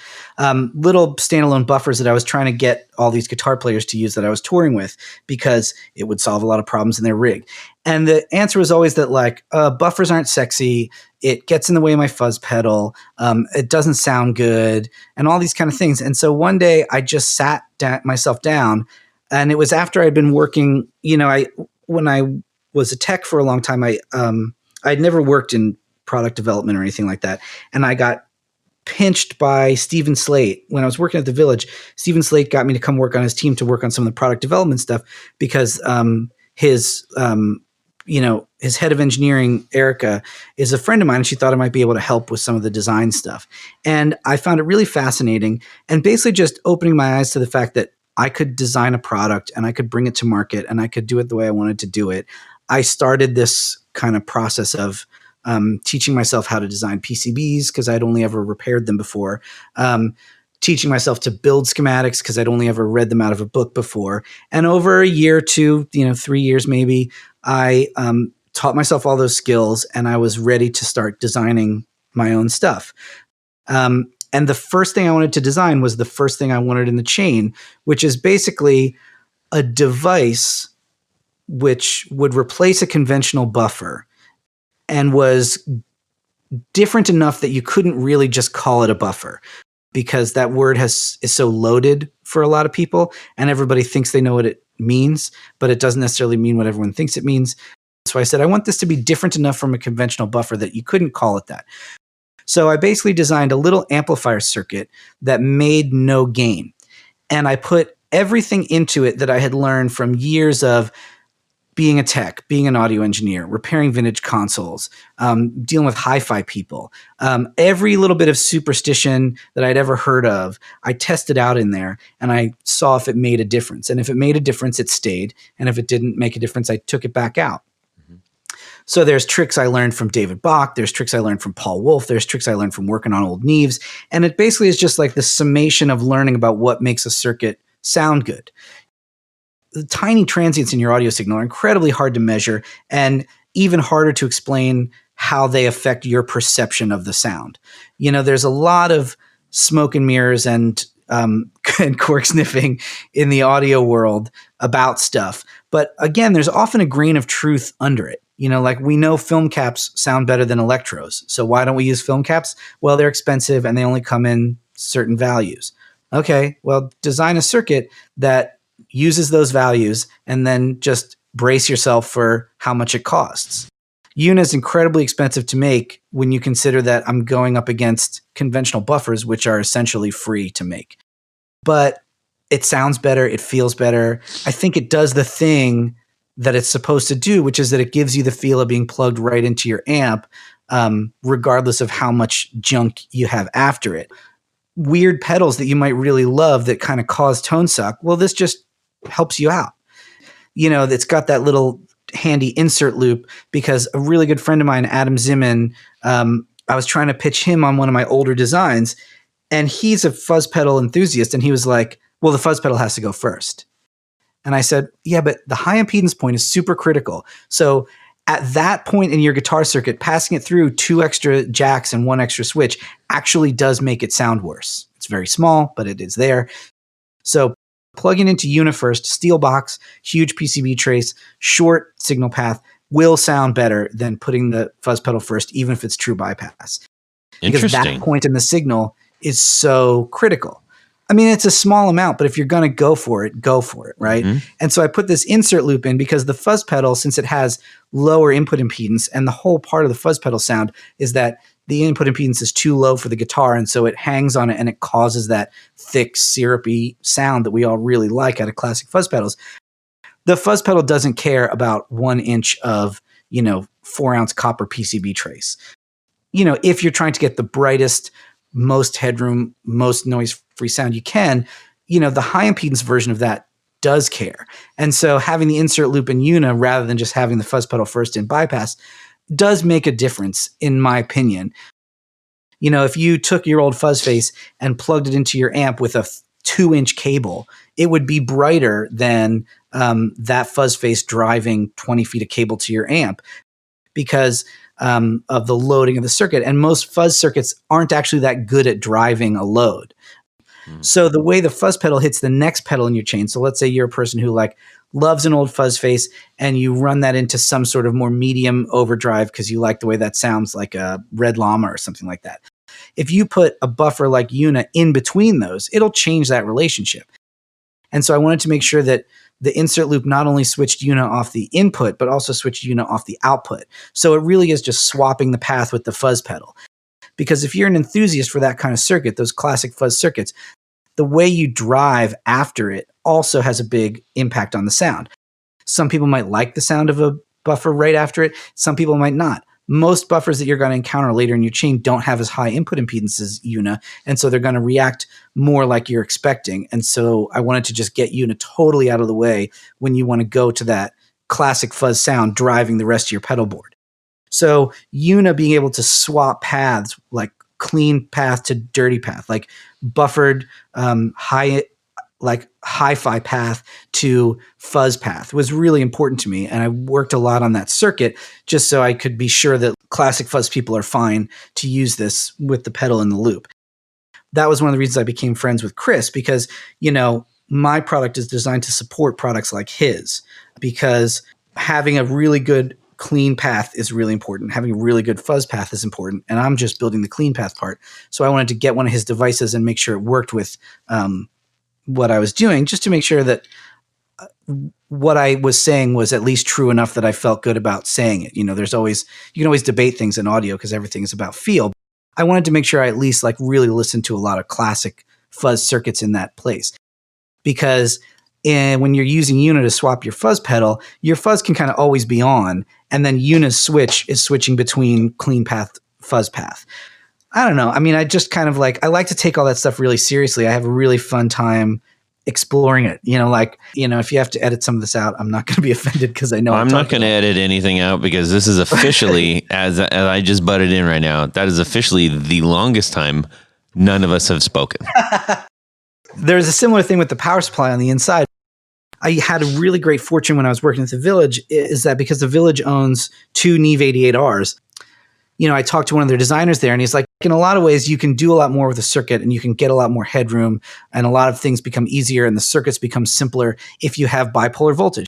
S5: little standalone buffers that I was trying to get all these guitar players to use that I was touring with because it would solve a lot of problems in their rig. And the answer was always that like buffers aren't sexy. It gets in the way of my fuzz pedal. It doesn't sound good and all these kind of things. And so one day I just sat myself down, and it was after I'd been working, when I was a tech for a long time, I'd never worked in product development or anything like that. And I got pinched by Stephen Slate. When I was working at the Village, Stephen Slate got me to come work on his team to work on some of the product development stuff because his head of engineering, Erica, is a friend of mine, and she thought I might be able to help with some of the design stuff. And I found it really fascinating and basically just opening my eyes to the fact that I could design a product and I could bring it to market and I could do it the way I wanted to do it. I started this kind of process of teaching myself how to design PCBs because I'd only ever repaired them before. Teaching myself to build schematics because I'd only ever read them out of a book before. And over a year or two, 3 years maybe, I taught myself all those skills and I was ready to start designing my own stuff. And the first thing I wanted to design was the first thing I wanted in the chain, which is basically a device which would replace a conventional buffer and was different enough that you couldn't really just call it a buffer because that word is so loaded for a lot of people and everybody thinks they know what it means, but it doesn't necessarily mean what everyone thinks it means. So I said, I want this to be different enough from a conventional buffer that you couldn't call it that. So I basically designed a little amplifier circuit that made no gain. And I put everything into it that I had learned from years of being a tech, being an audio engineer, repairing vintage consoles, dealing with hi-fi people. Every little bit of superstition that I'd ever heard of, I tested out in there and I saw if it made a difference. And if it made a difference, it stayed. And if it didn't make a difference, I took it back out. So there's tricks I learned from David Bach. There's tricks I learned from Paul Wolf. There's tricks I learned from working on old Neves. And it basically is just like the summation of learning about what makes a circuit sound good. The tiny transients in your audio signal are incredibly hard to measure and even harder to explain how they affect your perception of the sound. There's a lot of smoke and mirrors and cork sniffing in the audio world about stuff. But again, there's often a grain of truth under it. Like we know film caps sound better than electros. So why don't we use film caps? Well, they're expensive and they only come in certain values. Okay, well, design a circuit that uses those values and then just brace yourself for how much it costs. EUNA is incredibly expensive to make when you consider that I'm going up against conventional buffers, which are essentially free to make. But it sounds better. It feels better. I think it does the thing that it's supposed to do, which is that it gives you the feel of being plugged right into your amp, regardless of how much junk you have after it. Weird pedals that you might really love that kind of cause tone suck, well, this just helps you out. It's got that little handy insert loop because a really good friend of mine, Adam Zimmon, I was trying to pitch him on one of my older designs, and he's a fuzz pedal enthusiast, and he was like, well, the fuzz pedal has to go first. And I said, yeah, but the high impedance point is super critical. So at that point in your guitar circuit, passing it through 2 extra jacks and 1 extra switch actually does make it sound worse. It's very small, but it is there. So plugging into EUNA first, steel box, huge PCB trace, short signal path will sound better than putting the fuzz pedal first, even if it's true bypass. Because that point in the signal is so critical. I mean, it's a small amount, but if you're going to go for it, right?
S4: Mhm.
S5: And so I put this insert loop in because the fuzz pedal, since it has lower input impedance, and the whole part of the fuzz pedal sound is that the input impedance is too low for the guitar, and so it hangs on it and it causes that thick, syrupy sound that we all really like out of classic fuzz pedals. The fuzz pedal doesn't care about 1 inch of, 4-ounce copper PCB trace. If you're trying to get the brightest, most headroom, most noise-free sound you can, the high impedance version of that does care. And so having the insert loop in EUNA rather than just having the fuzz pedal first in bypass does make a difference, in my opinion. If you took your old fuzz face and plugged it into your amp with a 2-inch cable, it would be brighter than that fuzz face driving 20 feet of cable to your amp because of the loading of the circuit. And most fuzz circuits aren't actually that good at driving a load. So the way the fuzz pedal hits the next pedal in your chain, so let's say you're a person who loves an old fuzz face and you run that into some sort of more medium overdrive because you like the way that sounds, like a Red Llama or something like that. If you put a buffer like EUNA in between those, it'll change that relationship. And so I wanted to make sure that the insert loop not only switched EUNA off the input, but also switched EUNA off the output. So it really is just swapping the path with the fuzz pedal. Because if you're an enthusiast for that kind of circuit, those classic fuzz circuits, the way you drive after it also has a big impact on the sound. Some people might like the sound of a buffer right after it. Some people might not. Most buffers that you're going to encounter later in your chain don't have as high input impedance as EUNA, and so they're going to react more like you're expecting. And so I wanted to just get EUNA totally out of the way when you want to go to that classic fuzz sound driving the rest of your pedal board. So EUNA being able to swap paths, like clean path to dirty path, like buffered hi-fi path to fuzz path, was really important to me. And I worked a lot on that circuit just so I could be sure that classic fuzz people are fine to use this with the pedal in the loop. That was one of the reasons I became friends with Chris, because, my product is designed to support products like his, because having a really good clean path is really important. Having a really good fuzz path is important. And I'm just building the clean path part. So I wanted to get one of his devices and make sure it worked with what I was doing, just to make sure that what I was saying was at least true enough that I felt good about saying it. You can always debate things in audio because everything is about feel. I wanted to make sure I at least really listen to a lot of classic fuzz circuits in that place, because when you're using EUNA to swap your fuzz pedal, your fuzz can kind of always be on, and then EUNA's switch is switching between clean path, fuzz path. I don't know. I mean, I just kind of I like to take all that stuff really seriously. I have a really fun time exploring it. If you have to edit some of this out, I'm not going to be offended because I know
S4: I'm not going to edit anything out, because this is officially, as I just butted in right now, that is officially the longest time none of us have spoken.
S5: There's a similar thing with the power supply on the inside. I had a really great fortune when I was working at the Village, is that because the Village owns 2 Neve 88Rs, I talked to one of their designers there, and he's like, in a lot of ways, you can do a lot more with the circuit, and you can get a lot more headroom, and a lot of things become easier, and the circuits become simpler if you have bipolar voltage.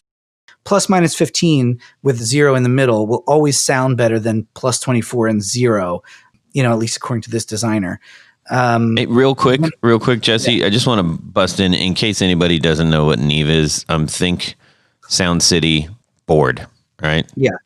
S5: Plus minus 15 with 0 in the middle will always sound better than plus 24 and 0, at least according to this designer.
S4: Hey, real quick, Jesse, yeah. I just want to bust in case anybody doesn't know what Neve is. Think Sound City board, right?
S5: Yeah.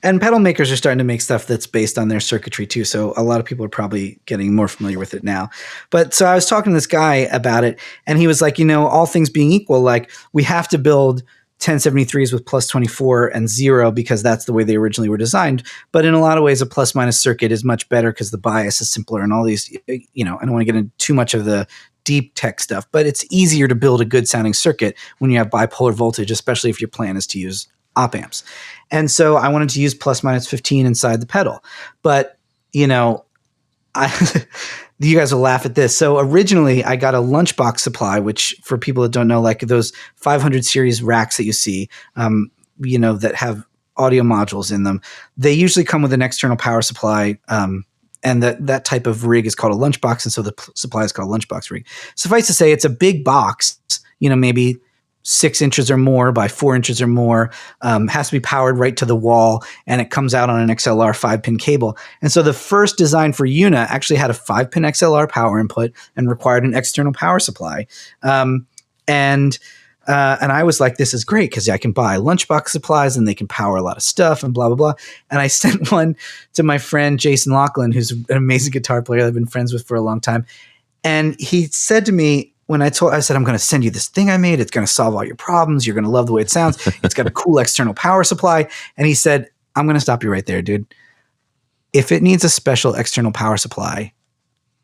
S5: And pedal makers are starting to make stuff that's based on their circuitry too. So a lot of people are probably getting more familiar with it now. But so I was talking to this guy about it, and he was like, all things being equal, we have to build 1073s with plus 24 and 0 because that's the way they originally were designed. But in a lot of ways, a plus minus circuit is much better because the bias is simpler and all these, I don't want to get into too much of the deep tech stuff, but it's easier to build a good sounding circuit when you have bipolar voltage, especially if your plan is to use op amps. And so I wanted to use plus minus 15 inside the pedal. But, you guys will laugh at this. So originally I got a lunchbox supply, which for people that don't know, those 500 series racks that you see, that have audio modules in them, they usually come with an external power supply. And that type of rig is called a lunchbox. And so the supply is called a lunchbox rig. Suffice to say, it's a big box, maybe 6 inches or more by 4 inches or more, has to be powered right to the wall, and it comes out on an XLR 5-pin cable. And so the first design for EUNA actually had a 5-pin XLR power input and required an external power supply. And I was like, this is great because I can buy lunchbox supplies and they can power a lot of stuff and blah, blah, blah. And I sent one to my friend Jason Laughlin, who's an amazing guitar player that I've been friends with for a long time. And he said to me, when I said, I'm going to send you this thing I made. It's going to solve all your problems. You're going to love the way it sounds. It's got a cool external power supply. And he said, I'm going to stop you right there, dude. If it needs a special external power supply,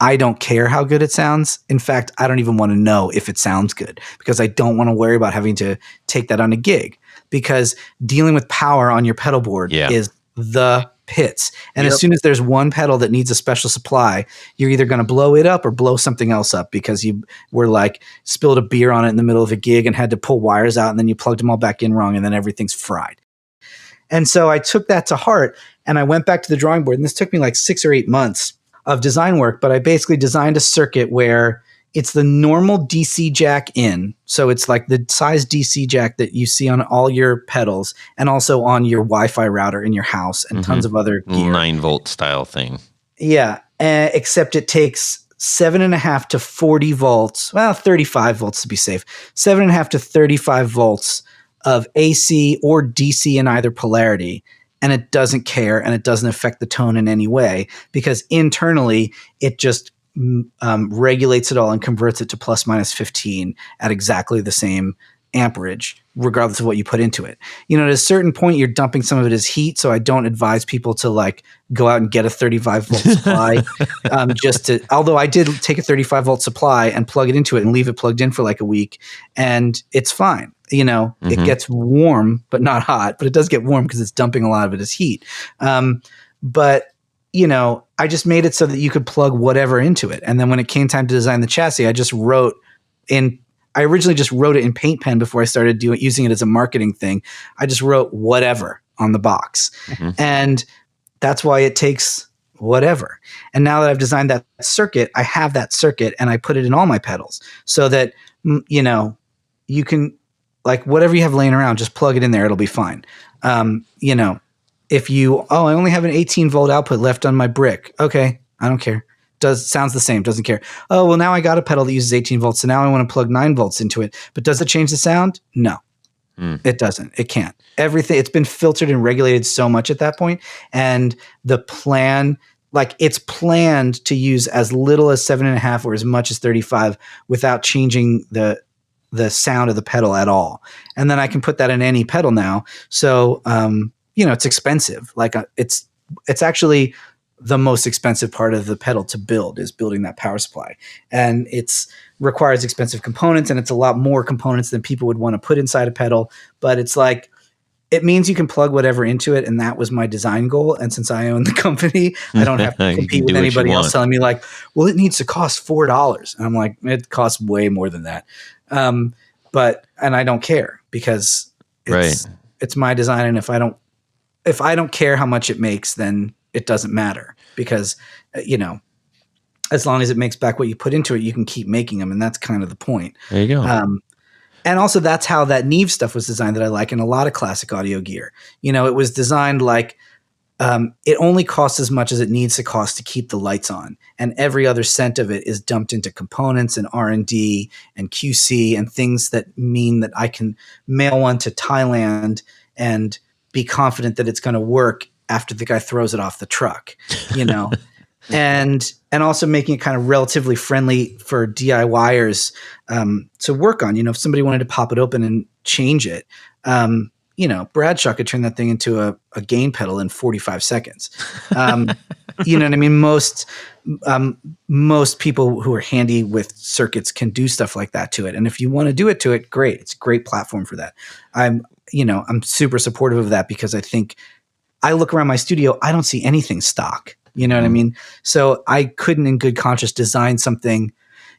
S5: I don't care how good it sounds. In fact, I don't even want to know if it sounds good because I don't want to worry about having to take that on a gig, because dealing with power on your pedal board is the pits. And as soon as there's one pedal that needs a special supply, you're either going to blow it up or blow something else up because you were like spilled a beer on it in the middle of a gig and had to pull wires out, and then you plugged them all back in wrong, and then everything's fried. And so I took that to heart and I went back to the drawing board, and this took me like 6 or 8 months of design work, but I basically designed a circuit where it's the normal DC jack in. So it's like the size DC jack that you see on all your pedals and also on your Wi-Fi router in your house and tons of other gear.
S4: 9-volt style thing.
S5: Yeah. Except it takes 7.5 to 40 volts. Well, 35 volts to be safe. 7.5 to 35 volts of AC or DC in either polarity. And it doesn't care, and it doesn't affect the tone in any way because internally it just regulates it all and converts it to plus minus 15 at exactly the same amperage, regardless of what you put into it. You know, at a certain point, you're dumping some of it as heat. So I don't advise people to like go out and get a 35 volt supply. Although I did take a 35 volt supply and plug it into it and leave it plugged in for like a week, and it's fine. You know, it gets warm, but not hot, but it does get warm because it's dumping a lot of it as heat. But you know, I just made it so that you could plug whatever into it. And then when it came time to design the chassis, I originally just wrote it in Paint Pen before I started using it as a marketing thing. I just wrote whatever on the box. And that's why it takes whatever. And now that I've designed that circuit, I have that circuit and I put it in all my pedals so that, you know, you can like whatever you have laying around, just plug it in there. It'll be fine. You know, if I only have an 18 volt output left on my brick. Okay. I don't care. Sounds the same. Doesn't care. Oh, well, now I got a pedal that uses 18 volts. So now I want to plug 9 volts into it. But does it change the sound? No, it doesn't. It can't. Everything, it's been filtered and regulated so much at that point. And the plan, like it's planned to use as little as 7.5 or as much as 35 without changing the sound of the pedal at all. And then I can put that in any pedal now. So, you know, it's expensive. Like it's actually the most expensive part of the pedal to build is building that power supply. And it's requires expensive components, and it's a lot more components than people would want to put inside a pedal. But it's like, it means you can plug whatever into it. And that was my design goal. And since I own the company, I don't have to compete with anybody else telling me like, well, it needs to cost $4. And I'm like, it costs way more than that. And I don't care because it's my design. And if I don't care how much it makes, then it doesn't matter because, you know, as long as it makes back what you put into it, you can keep making them. And that's kind of the point.
S4: There you go.
S5: And also that's how that Neve stuff was designed that I like in a lot of classic audio gear. You know, it was designed like it only costs as much as it needs to cost to keep the lights on. And every other cent of it is dumped into components and R&D and QC and things that mean that I can mail one to Thailand and be confident that it's going to work after the guy throws it off the truck, you know, and also making it kind of relatively friendly for DIYers to work on. You know, if somebody wanted to pop it open and change it, you know, Bradshaw could turn that thing into a gain pedal in 45 seconds. You know what I mean? Most people who are handy with circuits can do stuff like that to it. And if you want to do it to it, great. It's a great platform for that. I'm super supportive of that because I think I look around my studio, I don't see anything stock. You know what I mean? So I couldn't in good conscience design something,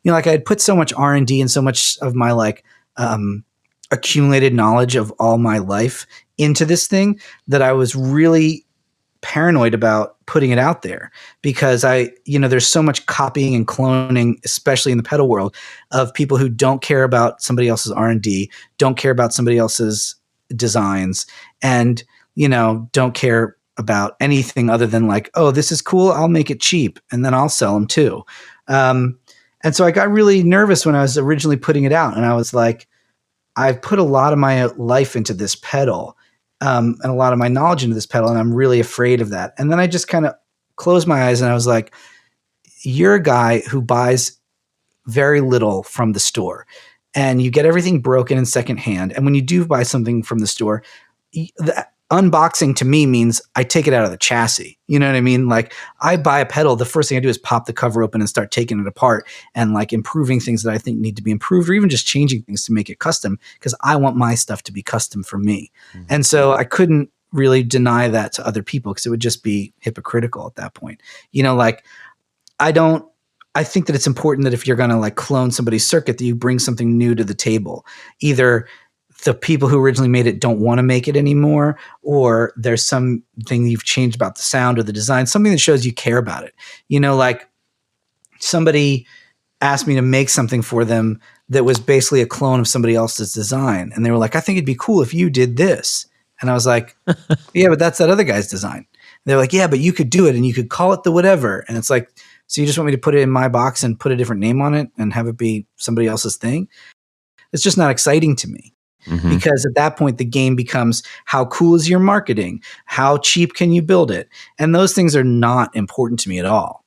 S5: you know, like I had put so much R&D and so much of my like accumulated knowledge of all my life into this thing that I was really paranoid about putting it out there because there's so much copying and cloning, especially in the pedal world, of people who don't care about somebody else's R&D, don't care about somebody else's designs, and, don't care about anything other than like, oh, this is cool, I'll make it cheap, and then I'll sell them too. And so I got really nervous when I was originally putting it out, and I was like, I've put a lot of my life into this pedal, and a lot of my knowledge into this pedal, and I'm really afraid of that. And then I just kind of closed my eyes and I was like, you're a guy who buys very little from the store, and you get everything broken and secondhand. And when you do buy something from the store, the unboxing to me means I take it out of the chassis. You know what I mean? Like, I buy a pedal, the first thing I do is pop the cover open and start taking it apart and like improving things that I think need to be improved, or even just changing things to make it custom, because I want my stuff to be custom for me. Mm-hmm. And so I couldn't really deny that to other people because it would just be hypocritical at that point. I think that it's important that if you're going to like clone somebody's circuit, that you bring something new to the table. Either the people who originally made it don't want to make it anymore, or there's something you've changed about the sound or the design, something that shows you care about it. Like somebody asked me to make something for them that was basically a clone of somebody else's design. And they were like, I think it'd be cool if you did this. And I was like, yeah, but that's that other guy's design. And they're like, yeah, but you could do it and you could call it the whatever. And it's like, so you just want me to put it in my box and put a different name on it and have it be somebody else's thing? It's just not exciting to me. Mm-hmm. Because at that point, the game becomes, how cool is your marketing? How cheap can you build it? And those things are not important to me at all.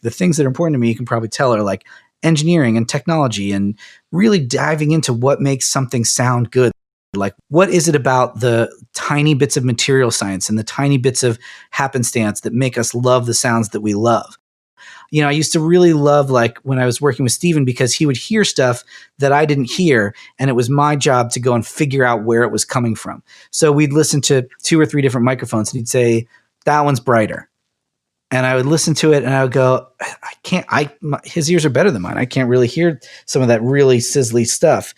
S5: The things that are important to me, you can probably tell, are like engineering and technology and really diving into what makes something sound good. Like, what is it about the tiny bits of material science and the tiny bits of happenstance that make us love the sounds that we love? I used to really love, like, when I was working with Steven, because he would hear stuff that I didn't hear, and it was my job to go and figure out where it was coming from. So we'd listen to 2 or 3 different microphones, and he'd say, that one's brighter. And I would listen to it, and I would go, his ears are better than mine. I can't really hear some of that really sizzly stuff.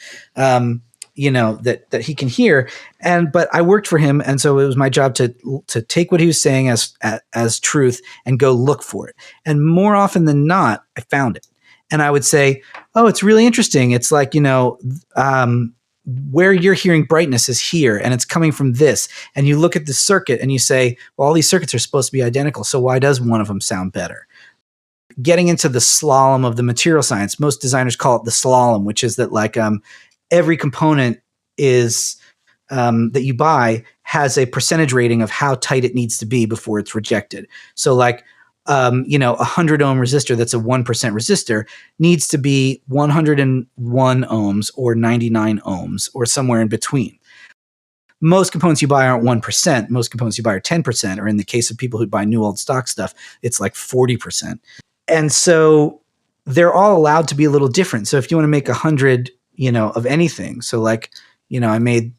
S5: That he can hear. But I worked for him. And so it was my job to take what he was saying as truth and go look for it. And more often than not, I found it. And I would say, oh, it's really interesting. It's like, where you're hearing brightness is here and it's coming from this. And you look at the circuit and you say, well, all these circuits are supposed to be identical. So why does one of them sound better? Getting into the slalom of the material science, most designers call it the slalom, which is that like, every component is that you buy has a percentage rating of how tight it needs to be before it's rejected. So like, 100 ohm resistor that's a 1% resistor needs to be 101 ohms or 99 ohms or somewhere in between. Most components you buy aren't 1%. Most components you buy are 10%, or in the case of people who buy new old stock stuff, it's like 40%. And so they're all allowed to be a little different. So if you want to make 100 of anything. So like, I made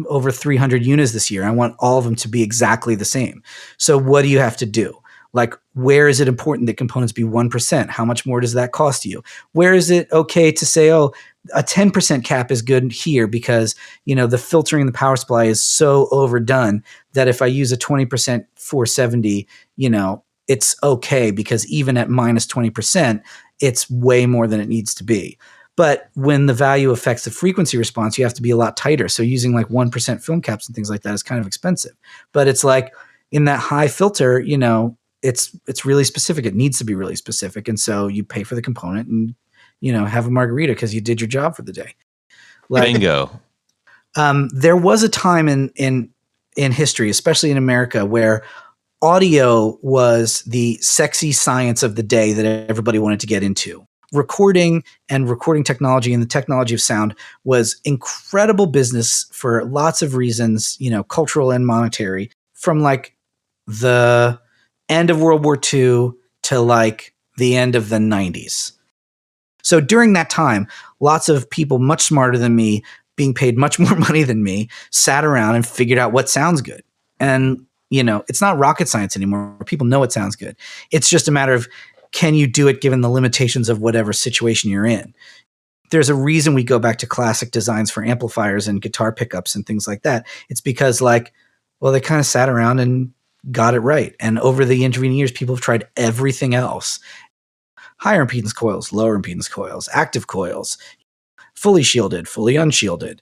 S5: over 300 EUNAs this year. I want all of them to be exactly the same. So what do you have to do? Like, where is it important that components be 1%? How much more does that cost you? Where is it okay to say, oh, a 10% cap is good here because, the filtering in the power supply is so overdone that if I use a 20% 470, it's okay because even at minus 20%, it's way more than it needs to be. But when the value affects the frequency response, you have to be a lot tighter. So using like 1% film caps and things like that is kind of expensive. But it's like in that high filter, it's really specific. It needs to be really specific. And so you pay for the component and, have a margarita because you did your job for the day. Like,
S4: bingo.
S5: There was a time in history, especially in America, where audio was the sexy science of the day that everybody wanted to get into. Recording and recording technology and the technology of sound was incredible business for lots of reasons, cultural and monetary, from like the end of World War II to like the end of the 90s. So during that time, lots of people much smarter than me, being paid much more money than me, sat around and figured out what sounds good. And, it's not rocket science anymore. People know it sounds good. It's just a matter of, can you do it given the limitations of whatever situation you're in? There's a reason we go back to classic designs for amplifiers and guitar pickups and things like that. It's because they kind of sat around and got it right. And over the intervening years, people have tried everything else. Higher impedance coils, lower impedance coils, active coils, fully shielded, fully unshielded,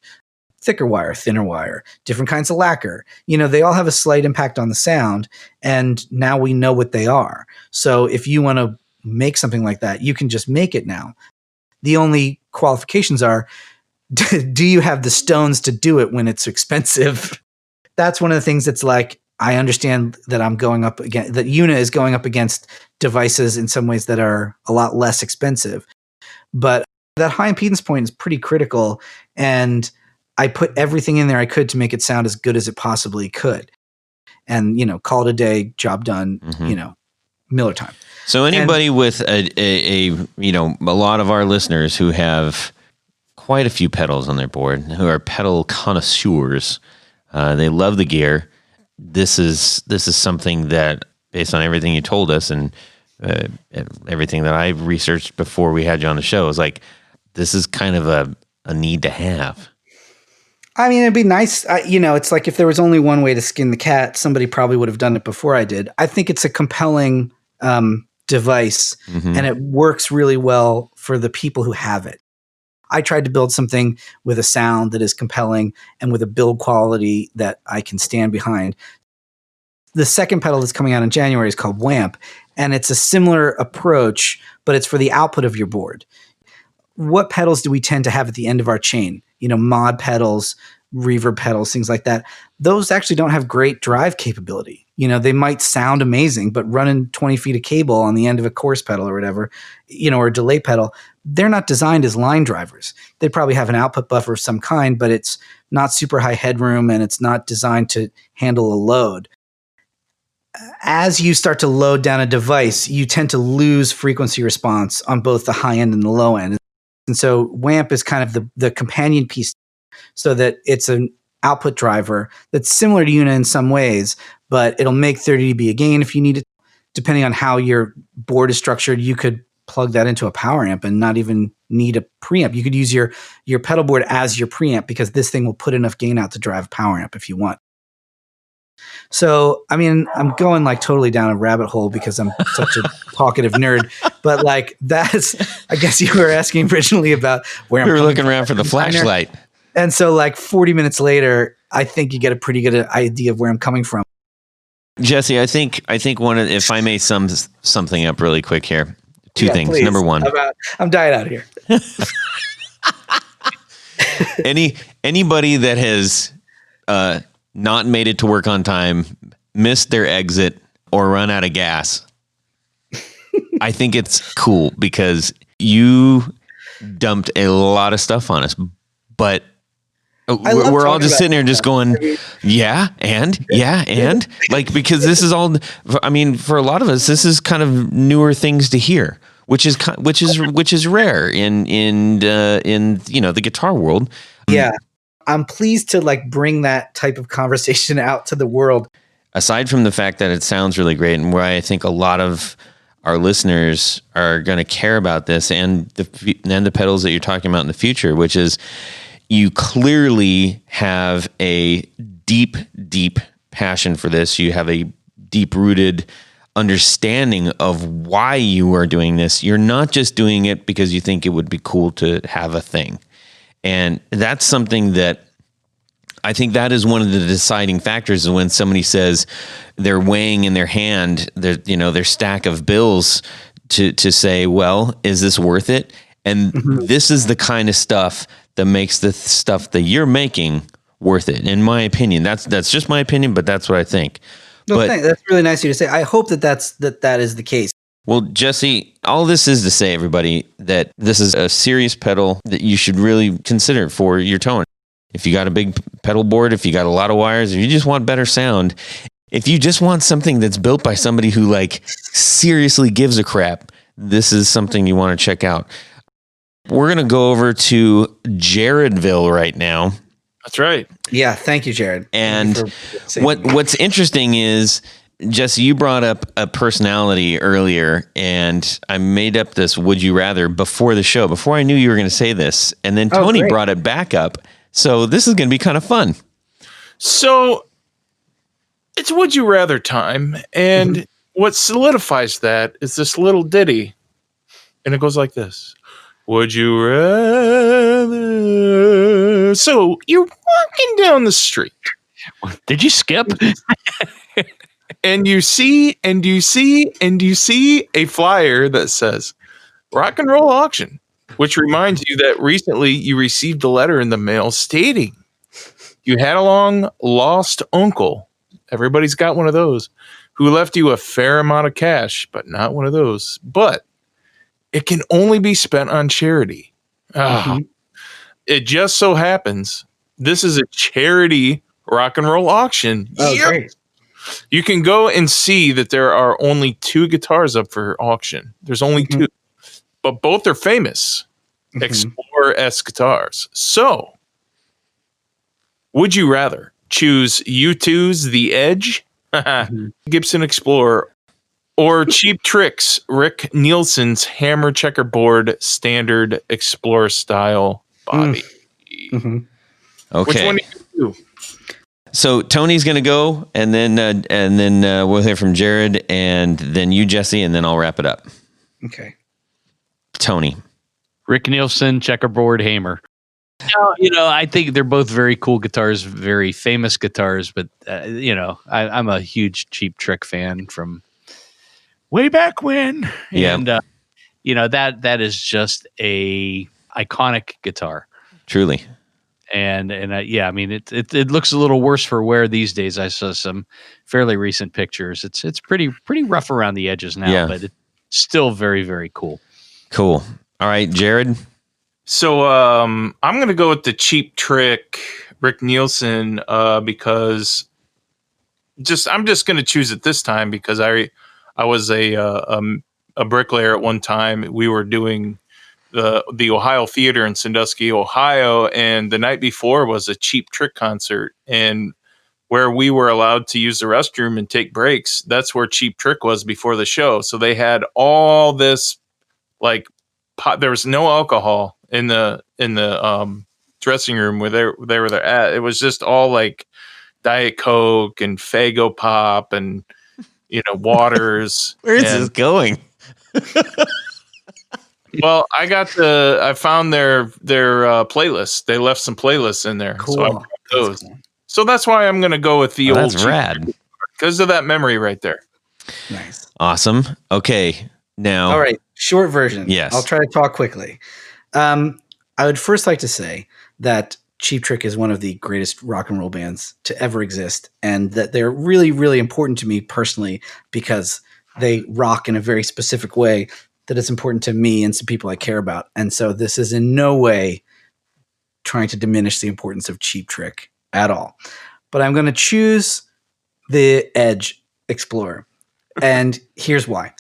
S5: thicker wire, thinner wire, different kinds of lacquer. They all have a slight impact on the sound, and now we know what they are. So if you want to make something like that, you can just make it now. The only qualifications are, do you have the stones to do it when it's expensive? That's one of the things that's like, I understand that I'm going up against, that EUNA is going up against devices in some ways that are a lot less expensive. But that high impedance point is pretty critical. And I put everything in there I could to make it sound as good as it possibly could. And, call it a day, job done, Miller time.
S4: So anybody with a lot of our listeners who have quite a few pedals on their board, who are pedal connoisseurs, they love the gear. This is something that, based on everything you told us and everything that I've researched before we had you on the show, is like, this is kind of a need to have.
S5: I mean, it'd be nice. It's like if there was only one way to skin the cat, somebody probably would have done it before I did. I think it's a compelling device, and it works really well for the people who have it. I tried to build something with a sound that is compelling and with a build quality that I can stand behind. The second pedal that's coming out in January is called WAMP, and it's a similar approach, but it's for the output of your board. What pedals do we tend to have at the end of our chain? Mod pedals, reverb pedals, things like that. Those actually don't have great drive capability. They might sound amazing, but running 20 feet of cable on the end of a chorus pedal or whatever, or a delay pedal, they're not designed as line drivers. They probably have an output buffer of some kind, but it's not super high headroom and it's not designed to handle a load. As you start to load down a device, you tend to lose frequency response on both the high end and the low end. And so WAMP is kind of the companion piece, so that it's an output driver that's similar to EUNA in some ways, but it'll make 30 dB a gain if you need it. Depending on how your board is structured, you could plug that into a power amp and not even need a preamp. You could use your pedal board as your preamp, because this thing will put enough gain out to drive a power amp if you want. So, I mean, I'm going like totally down a rabbit hole because I'm such a talkative nerd, but like that's, I guess you were asking originally about where
S4: we were looking around for the flashlight.
S5: And so like 40 minutes later, I think you get a pretty good idea of where I'm coming from.
S4: Jesse, I think if I may sum something up really quick here, two things.
S5: Please.
S4: Number one,
S5: I'm dying out here.
S4: Anybody that has not made it to work on time, missed their exit, or run out of gas, I think it's cool because you dumped a lot of stuff on us, but we're all just sitting there just going, and like, because this is all, I mean, for a lot of us, this is kind of newer things to hear, which is rare in the guitar world.
S5: Yeah. I'm pleased to like bring that type of conversation out to the world.
S4: Aside from the fact that it sounds really great, and where I think a lot of our listeners are going to care about this and the pedals that you're talking about in the future, which is you clearly have a deep, deep passion for this. You have a deep-rooted understanding of why you are doing this. You're not just doing it because you think it would be cool to have a thing. And that's something that I think that is one of the deciding factors is when somebody says they're weighing in their hand their stack of bills to say, well, is this worth it? And this is the kind of stuff that makes the stuff that you're making worth it, in my opinion. That's just my opinion, but that's what I think.
S5: No, thanks. That's really nice of you to say. I hope that is the case.
S4: Well, Jesse, all this is to say, everybody, that this is a serious pedal that you should really consider for your tone. If you got a big pedal board, if you got a lot of wires, if you just want better sound, if you just want something that's built by somebody who like seriously gives a crap, this is something you want to check out. We're going to go over to Jaredville right now.
S3: That's right.
S5: Yeah. Thank you, Jared.
S4: And what's interesting is, Jesse, you brought up a personality earlier, and I made up this would you rather before the show, before I knew you were going to say this. And then Tony brought it back up. So this is going to be kind of fun.
S3: So it's Would You Rather time. And what solidifies that is this little ditty. And it goes like this. Would you rather? So you're walking down the street.
S2: Did you skip?
S3: And you see a flyer that says rock and roll auction, which reminds you that recently you received a letter in the mail stating you had a long lost uncle. Everybody's got one of those who left you a fair amount of cash, but not one of those. But it can only be spent on charity. It just so happens this is a charity rock and roll auction.
S5: Oh, great.
S3: You can go and see that there are only 2 guitars up for auction. There's only 2, but both are famous Explorer-esque guitars. So, would you rather choose U2's The Edge, Gibson Explorer, or Cheap Trick's Rick Nielsen's Hammer Checkerboard Standard Explorer style body?
S4: Okay.
S3: Which one do you do?
S4: So Tony's going to go, and then we'll hear from Jared, and then you, Jesse, and then I'll wrap it up.
S5: Okay.
S4: Tony.
S2: Rick Nielsen, Checkerboard, Hamer. I think they're both very cool guitars, very famous guitars, but I'm a huge Cheap Trick fan from way back when.
S4: Yeah.
S2: And that is just a iconic guitar.
S4: Truly.
S2: And I mean it looks a little worse for wear these days. I saw some fairly recent pictures. It's pretty rough around the edges now, but it's still very, very cool.
S4: Cool. All right, Jared.
S3: So I'm gonna go with the Cheap Trick Rick Nielsen because I'm just gonna choose it this time because I was a bricklayer at one time. We were doing the Ohio Theater in Sandusky, Ohio, and the night before was a Cheap Trick concert, and where we were allowed to use the restroom and take breaks, that's where Cheap Trick was before the show. So they had all this like pot. There was no alcohol in the dressing room where they were there at. It was just all like Diet Coke and Faygo Pop and waters.
S4: Where is this going?
S3: Well, I found their playlist. They left some playlists in there.
S5: Cool.
S3: So I brought those. Cool. So that's why I'm going to go with the old.
S4: That's rad.
S3: Because of that memory right there.
S5: Nice.
S4: Awesome. Okay. Now.
S5: All right. Short version.
S4: Yes.
S5: I'll try to talk quickly. I would first like to say that Cheap Trick is one of the greatest rock and roll bands to ever exist, and that they're really, really important to me personally because they rock in a very specific way that is important to me and some people I care about. And so this is in no way trying to diminish the importance of Cheap Trick at all. But I'm going to choose the Edge Explorer. And here's why.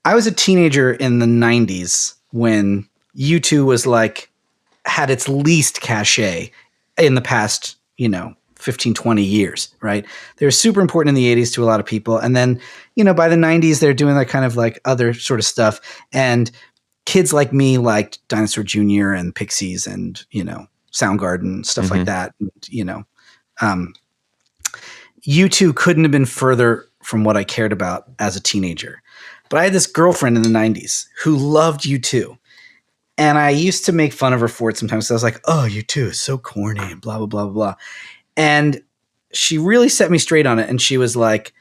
S5: I was a teenager in the 90s when U2 was had its least cachet in the past, 15, 20 years, right? They were super important in the 80s to a lot of people. And then, by the 90s, they're doing that kind of other sort of stuff. And kids like me liked Dinosaur Jr. and Pixies and, Soundgarden, stuff like that. And, U2 couldn't have been further from what I cared about as a teenager. But I had this girlfriend in the 90s who loved U2. And I used to make fun of her for it sometimes. So I was like, oh, U2 is so corny and blah, blah, blah, blah, blah. And she really set me straight on it. And she was like,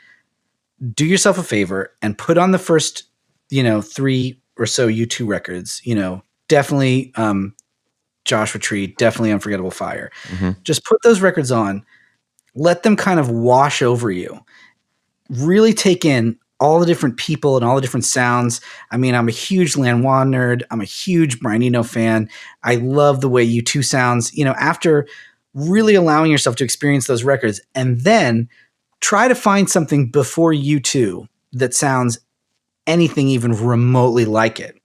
S5: do yourself a favor and put on the first, 3 or so U2 records, definitely Joshua Tree, definitely Unforgettable Fire. Just put those records on, let them kind of wash over you, really take in all the different people and all the different sounds. I mean, I'm a huge Lanois nerd. I'm a huge Brian Eno fan. I love the way U2 sounds, after really allowing yourself to experience those records, and then try to find something before U2 that sounds anything even remotely like it.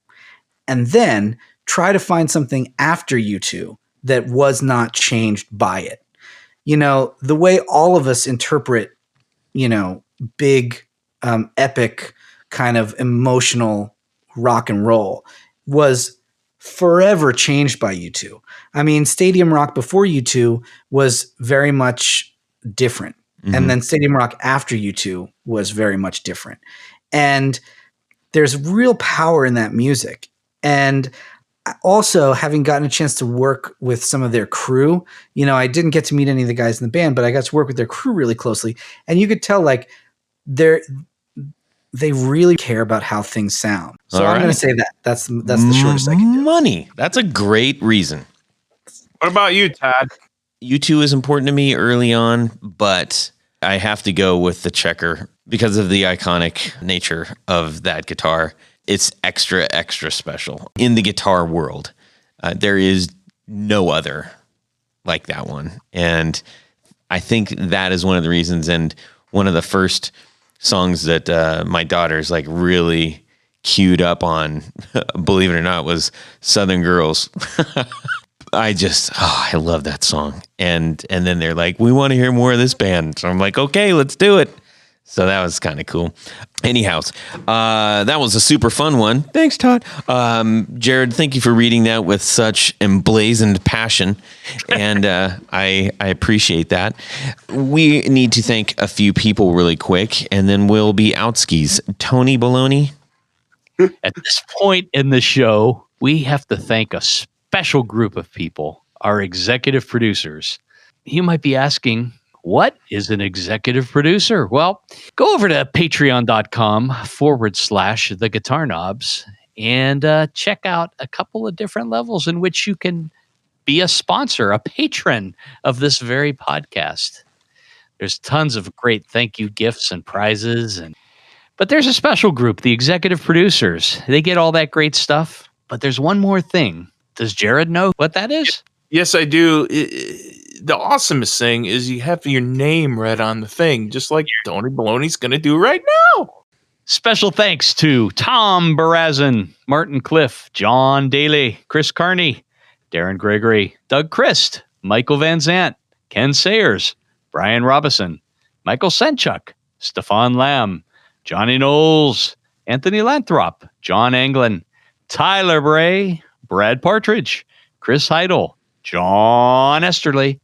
S5: And then try to find something after U2 that was not changed by it. The way all of us interpret, big, epic kind of emotional rock and roll was forever changed by U2. I mean, stadium rock before U2 was very much different. And then Stadium Rock after U2 was very much different. And there's real power in that music. And also, having gotten a chance to work with some of their crew, I didn't get to meet any of the guys in the band, but I got to work with their crew really closely. And you could tell like they really care about how things sound. So I'm going to say that's the shortest I can do.
S4: Money. That's a great reason.
S3: What about you, Todd?
S4: U2 is important to me early on, but I have to go with the Checker because of the iconic nature of that guitar. It's extra, extra special in the guitar world. There is no other like that one. And I think that is one of the reasons. And one of the first songs that my daughter's like really queued up on, believe it or not, was Southern Girls. I love that song. And then they're like, we want to hear more of this band. So I'm like, okay, let's do it. So that was kind of cool. Anyhow, that was a super fun one. Thanks, Todd. Jared, thank you for reading that with such emblazoned passion. And I appreciate that. We need to thank a few people really quick, and then we'll be out skis. Tony Baloney.
S2: At this point in the show, we have to thank a special group of people, our executive producers. You might be asking, what is an executive producer? Well, go over to patreon.com/the Guitar Knobs and check out a couple of different levels in which you can be a sponsor, a patron of this very podcast. There's tons of great thank you gifts and prizes. But there's a special group, the executive producers. They get all that great stuff. But there's one more thing. Does Jared know what that is?
S3: Yes, I do. The awesomest thing is you have your name read on the thing, just like Tony Baloney's going to do right now.
S2: Special thanks to Tom Barazin, Martin Cliff, John Daly, Chris Carney, Darren Gregory, Doug Christ, Michael Van Zant, Ken Sayers, Brian Robison, Michael Senchuk, Stefan Lamb, Johnny Knowles, Anthony Lathrop, John Anglin, Tyler Bray, Brad Partridge, Chris Heidel, John Esterly,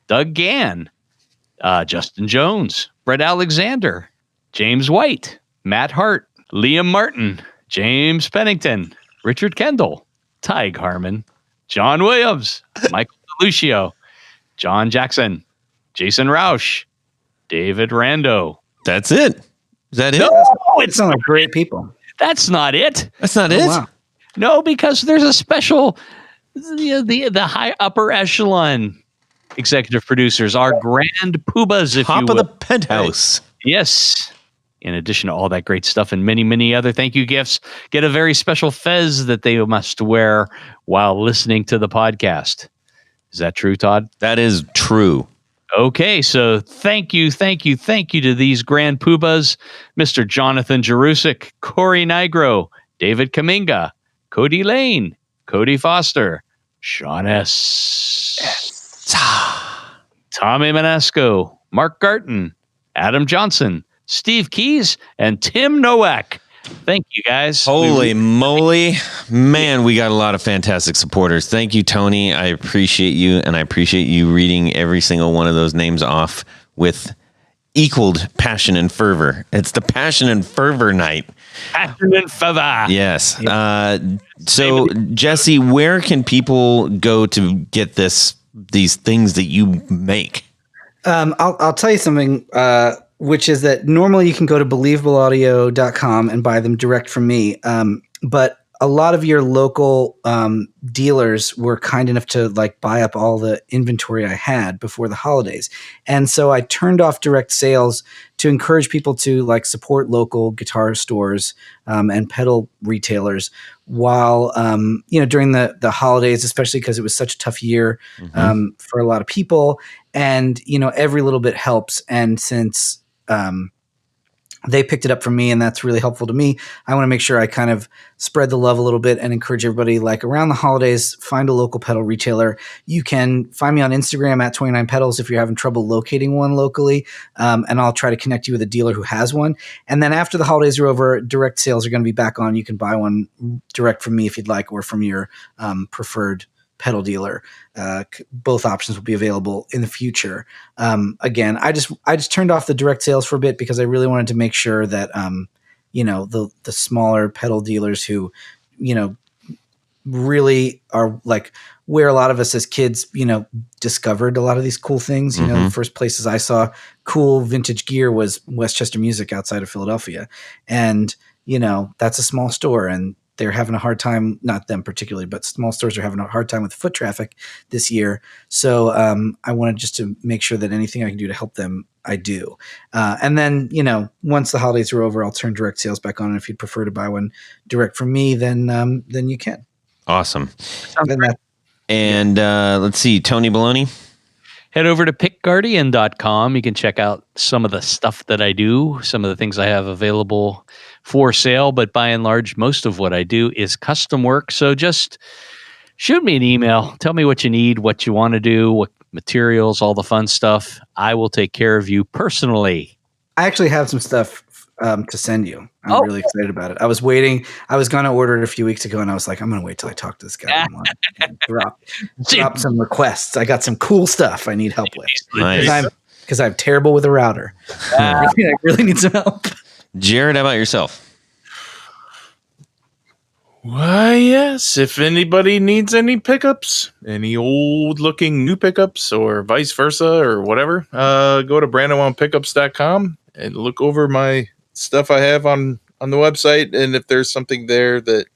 S2: Doug Gann, Justin Jones, Brett Alexander, James White, Matt Hart, Liam Martin, James Pennington, Richard Kendall, Tig Harmon, John Williams, Michael DeLucio, John Jackson, Jason Roush, David Rando.
S4: That's it. Is that it?
S2: No, it's
S5: not like great people.
S2: That's not it.
S4: That's not it.
S5: Wow.
S2: No, because there's a special, the high upper echelon executive producers, our grand poobahs, if
S4: Top
S2: you will.
S4: of the penthouse.
S2: Yes. In addition to all that great stuff and many, many other thank you gifts, get a very special fez that they must wear while listening to the podcast. Is that true, Todd?
S4: That is true.
S2: Okay, so thank you to these grand poobahs, Mr. Jonathan Jerusik, Corey Nigro, David Kaminga, Cody Lane, Cody Foster, Sean S. Tommy Manesco, Mark Garton, Adam Johnson, Steve Keys, and Tim Nowak. Thank you, guys.
S4: Holy moly. Man, we got a lot of fantastic supporters. Thank you, Tony. I appreciate you, and I appreciate you reading every single one of those names off with equaled passion and fervor. It's the passion and fervor night.
S2: Passion and fervor.
S4: Yes. So, Jesse, where can people go to get these things that you make?
S5: I'll tell you something, which is that normally you can go to believableaudio.com and buy them direct from me. But a lot of your local dealers were kind enough to like buy up all the inventory I had before the holidays. And so I turned off direct sales to encourage people to like support local guitar stores and pedal retailers while, during the holidays, especially because it was such a tough year for a lot of people. And, every little bit helps. And since they picked it up from me and that's really helpful to me, I want to make sure I kind of spread the love a little bit and encourage everybody, like around the holidays, find a local pedal retailer. You can find me on Instagram at 29pedals if you're having trouble locating one locally. And I'll try to connect you with a dealer who has one. And then after the holidays are over, direct sales are going to be back on. You can buy one direct from me if you'd like, or from your preferred pedal dealer. Both options will be available in the future. Again, I just turned off the direct sales for a bit because I really wanted to make sure that the smaller pedal dealers who really are like where a lot of us as kids, discovered a lot of these cool things. The first places I saw cool vintage gear was Westchester Music outside of Philadelphia. And, that's a small store and they're having a hard time, not them particularly, but small stores are having a hard time with foot traffic this year. So I wanted just to make sure that anything I can do to help them, I do. And then, once the holidays are over, I'll turn direct sales back on. And if you'd prefer to buy one direct from me, then you can.
S4: Awesome. And let's see, Tony Baloney.
S2: Head over to pickguardian.com. You can check out some of the stuff that I do, some of the things I have available for sale. But by and large, most of what I do is custom work. So just shoot me an email. Tell me what you need, what you want to do, what materials, all the fun stuff. I will take care of you personally.
S5: I actually have some stuff to send you. I'm really excited about it. I was waiting. I was going to order it a few weeks ago, and I was like, I'm going to wait till I talk to this guy and drop some requests. I got some cool stuff I need help with.
S4: Nice.
S5: Because I'm terrible with a router. I really need some help.
S4: Jared, how about yourself?
S3: Why, yes. If anybody needs any pickups, any old-looking new pickups or vice versa or whatever, go to brandonwoundpickups.com and look over my stuff I have on the website. And if there's something there that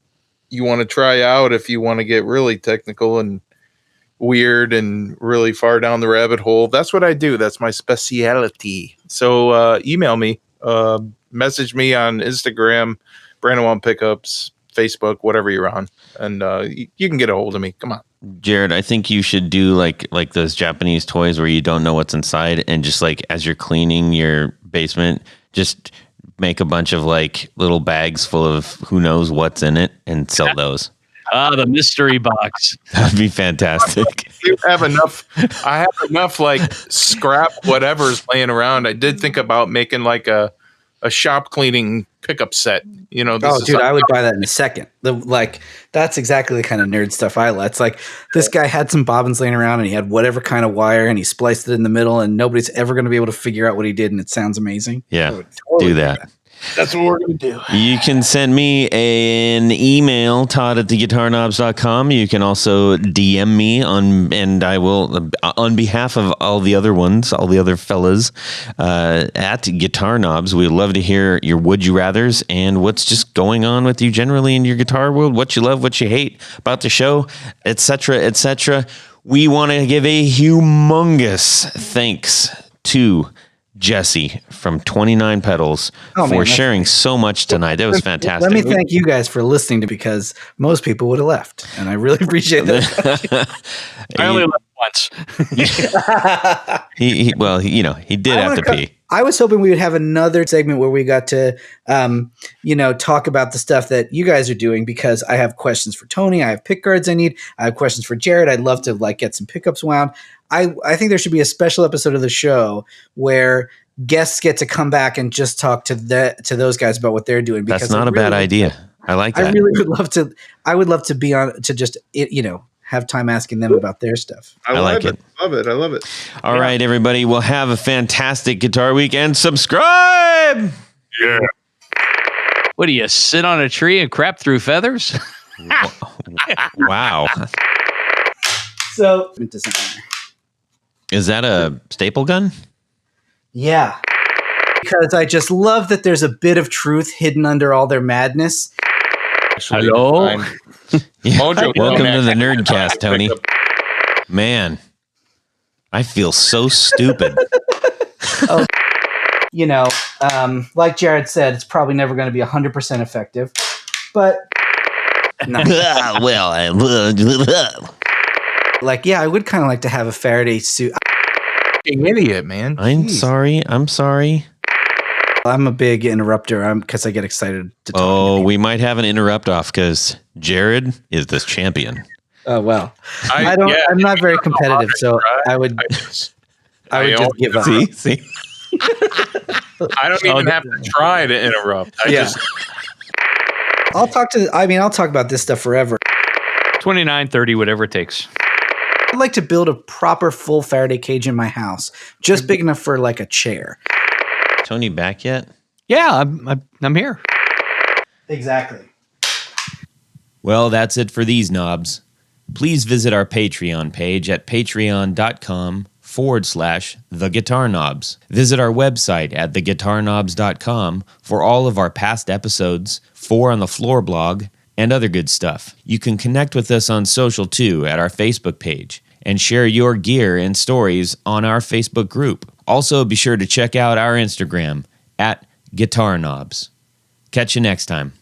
S3: you want to try out, if you want to get really technical and weird and really far down the rabbit hole, that's what I do. That's my specialty. So email me, message me on Instagram, Brandon Wound Pickups, Facebook, whatever you're on, and you can get a hold of me. Come on.
S4: Jared, I think you should do like those Japanese toys where you don't know what's inside, and just like as you're cleaning your basement, just make a bunch of like little bags full of who knows what's in it and sell those.
S2: The mystery box.
S4: That'd be fantastic.
S3: You have enough. I have enough like scrap whatever's laying around. I did think about making like a shop cleaning pickup set.
S5: I would buy that in a second. That's exactly the kind of nerd stuff I like. It's like this guy had some bobbins laying around and he had whatever kind of wire and he spliced it in the middle and nobody's ever going to be able to figure out what he did and it sounds amazing.
S4: Yeah,
S5: totally
S4: do that.
S3: That's what we're going to do.
S4: You can send me an email, todd@theguitarknobs.com. You can also DM me and I will, on behalf of all the other ones, all the other fellas at Guitar Knobs, we'd love to hear your would you rathers and what's just going on with you generally in your guitar world, what you love, what you hate about the show, etc., etc. We want to give a humongous thanks to Jesse from 29 Pedals for sharing so much tonight. That was fantastic.
S5: Let me thank you guys for listening to because most people would have left, and I really appreciate that.
S2: I only left once.
S4: he did have to pee.
S5: I was hoping we would have another segment where we got to, talk about the stuff that you guys are doing because I have questions for Tony. I have pick guards I need. I have questions for Jared. I'd love to get some pickups wound. I think there should be a special episode of the show where guests get to come back and just talk to those guys about what they're doing. Because
S4: that's not a bad idea. I like that.
S5: I really would love to. I would love to be on to just have time asking them about their stuff.
S3: I like it. I love it.
S4: All right, everybody. We'll have a fantastic Guitar Week and subscribe.
S3: Yeah.
S2: What do you sit on a tree and crap through feathers?
S4: Wow.
S5: So.
S4: Is that a staple gun?
S5: Yeah. Because I just love that there's a bit of truth hidden under all their madness.
S2: Hello?
S4: Yeah. Welcome to the Nerdcast, Tony. Man, I feel so stupid.
S5: Like Jared said, it's probably never going to be 100% effective. But
S4: I
S5: would kind of like to have a Faraday suit.
S3: Idiot, man.
S4: I'm sorry.
S5: I'm a big interrupter because I get excited to talk.
S4: Oh, we might have an interrupt off because Jared is this champion.
S5: Oh, well. I'm not very competitive, so I would just give up.
S4: See?
S3: I don't even have to try to interrupt.
S5: I'll talk about this stuff forever.
S2: 29, 30, whatever it takes.
S5: I'd like to build a proper full Faraday cage in my house, just big enough for like a chair.
S4: Tony back yet?
S2: Yeah, I'm here.
S5: Exactly.
S1: Well, that's it for these knobs. Please visit our Patreon page at patreon.com/theguitarknobs. Visit our website at theguitarknobs.com for all of our past episodes, 4 on the Floor blog, and other good stuff. You can connect with us on social too at our Facebook page and share your gear and stories on our Facebook group. Also, be sure to check out our Instagram at Guitar Knobs. Catch you next time.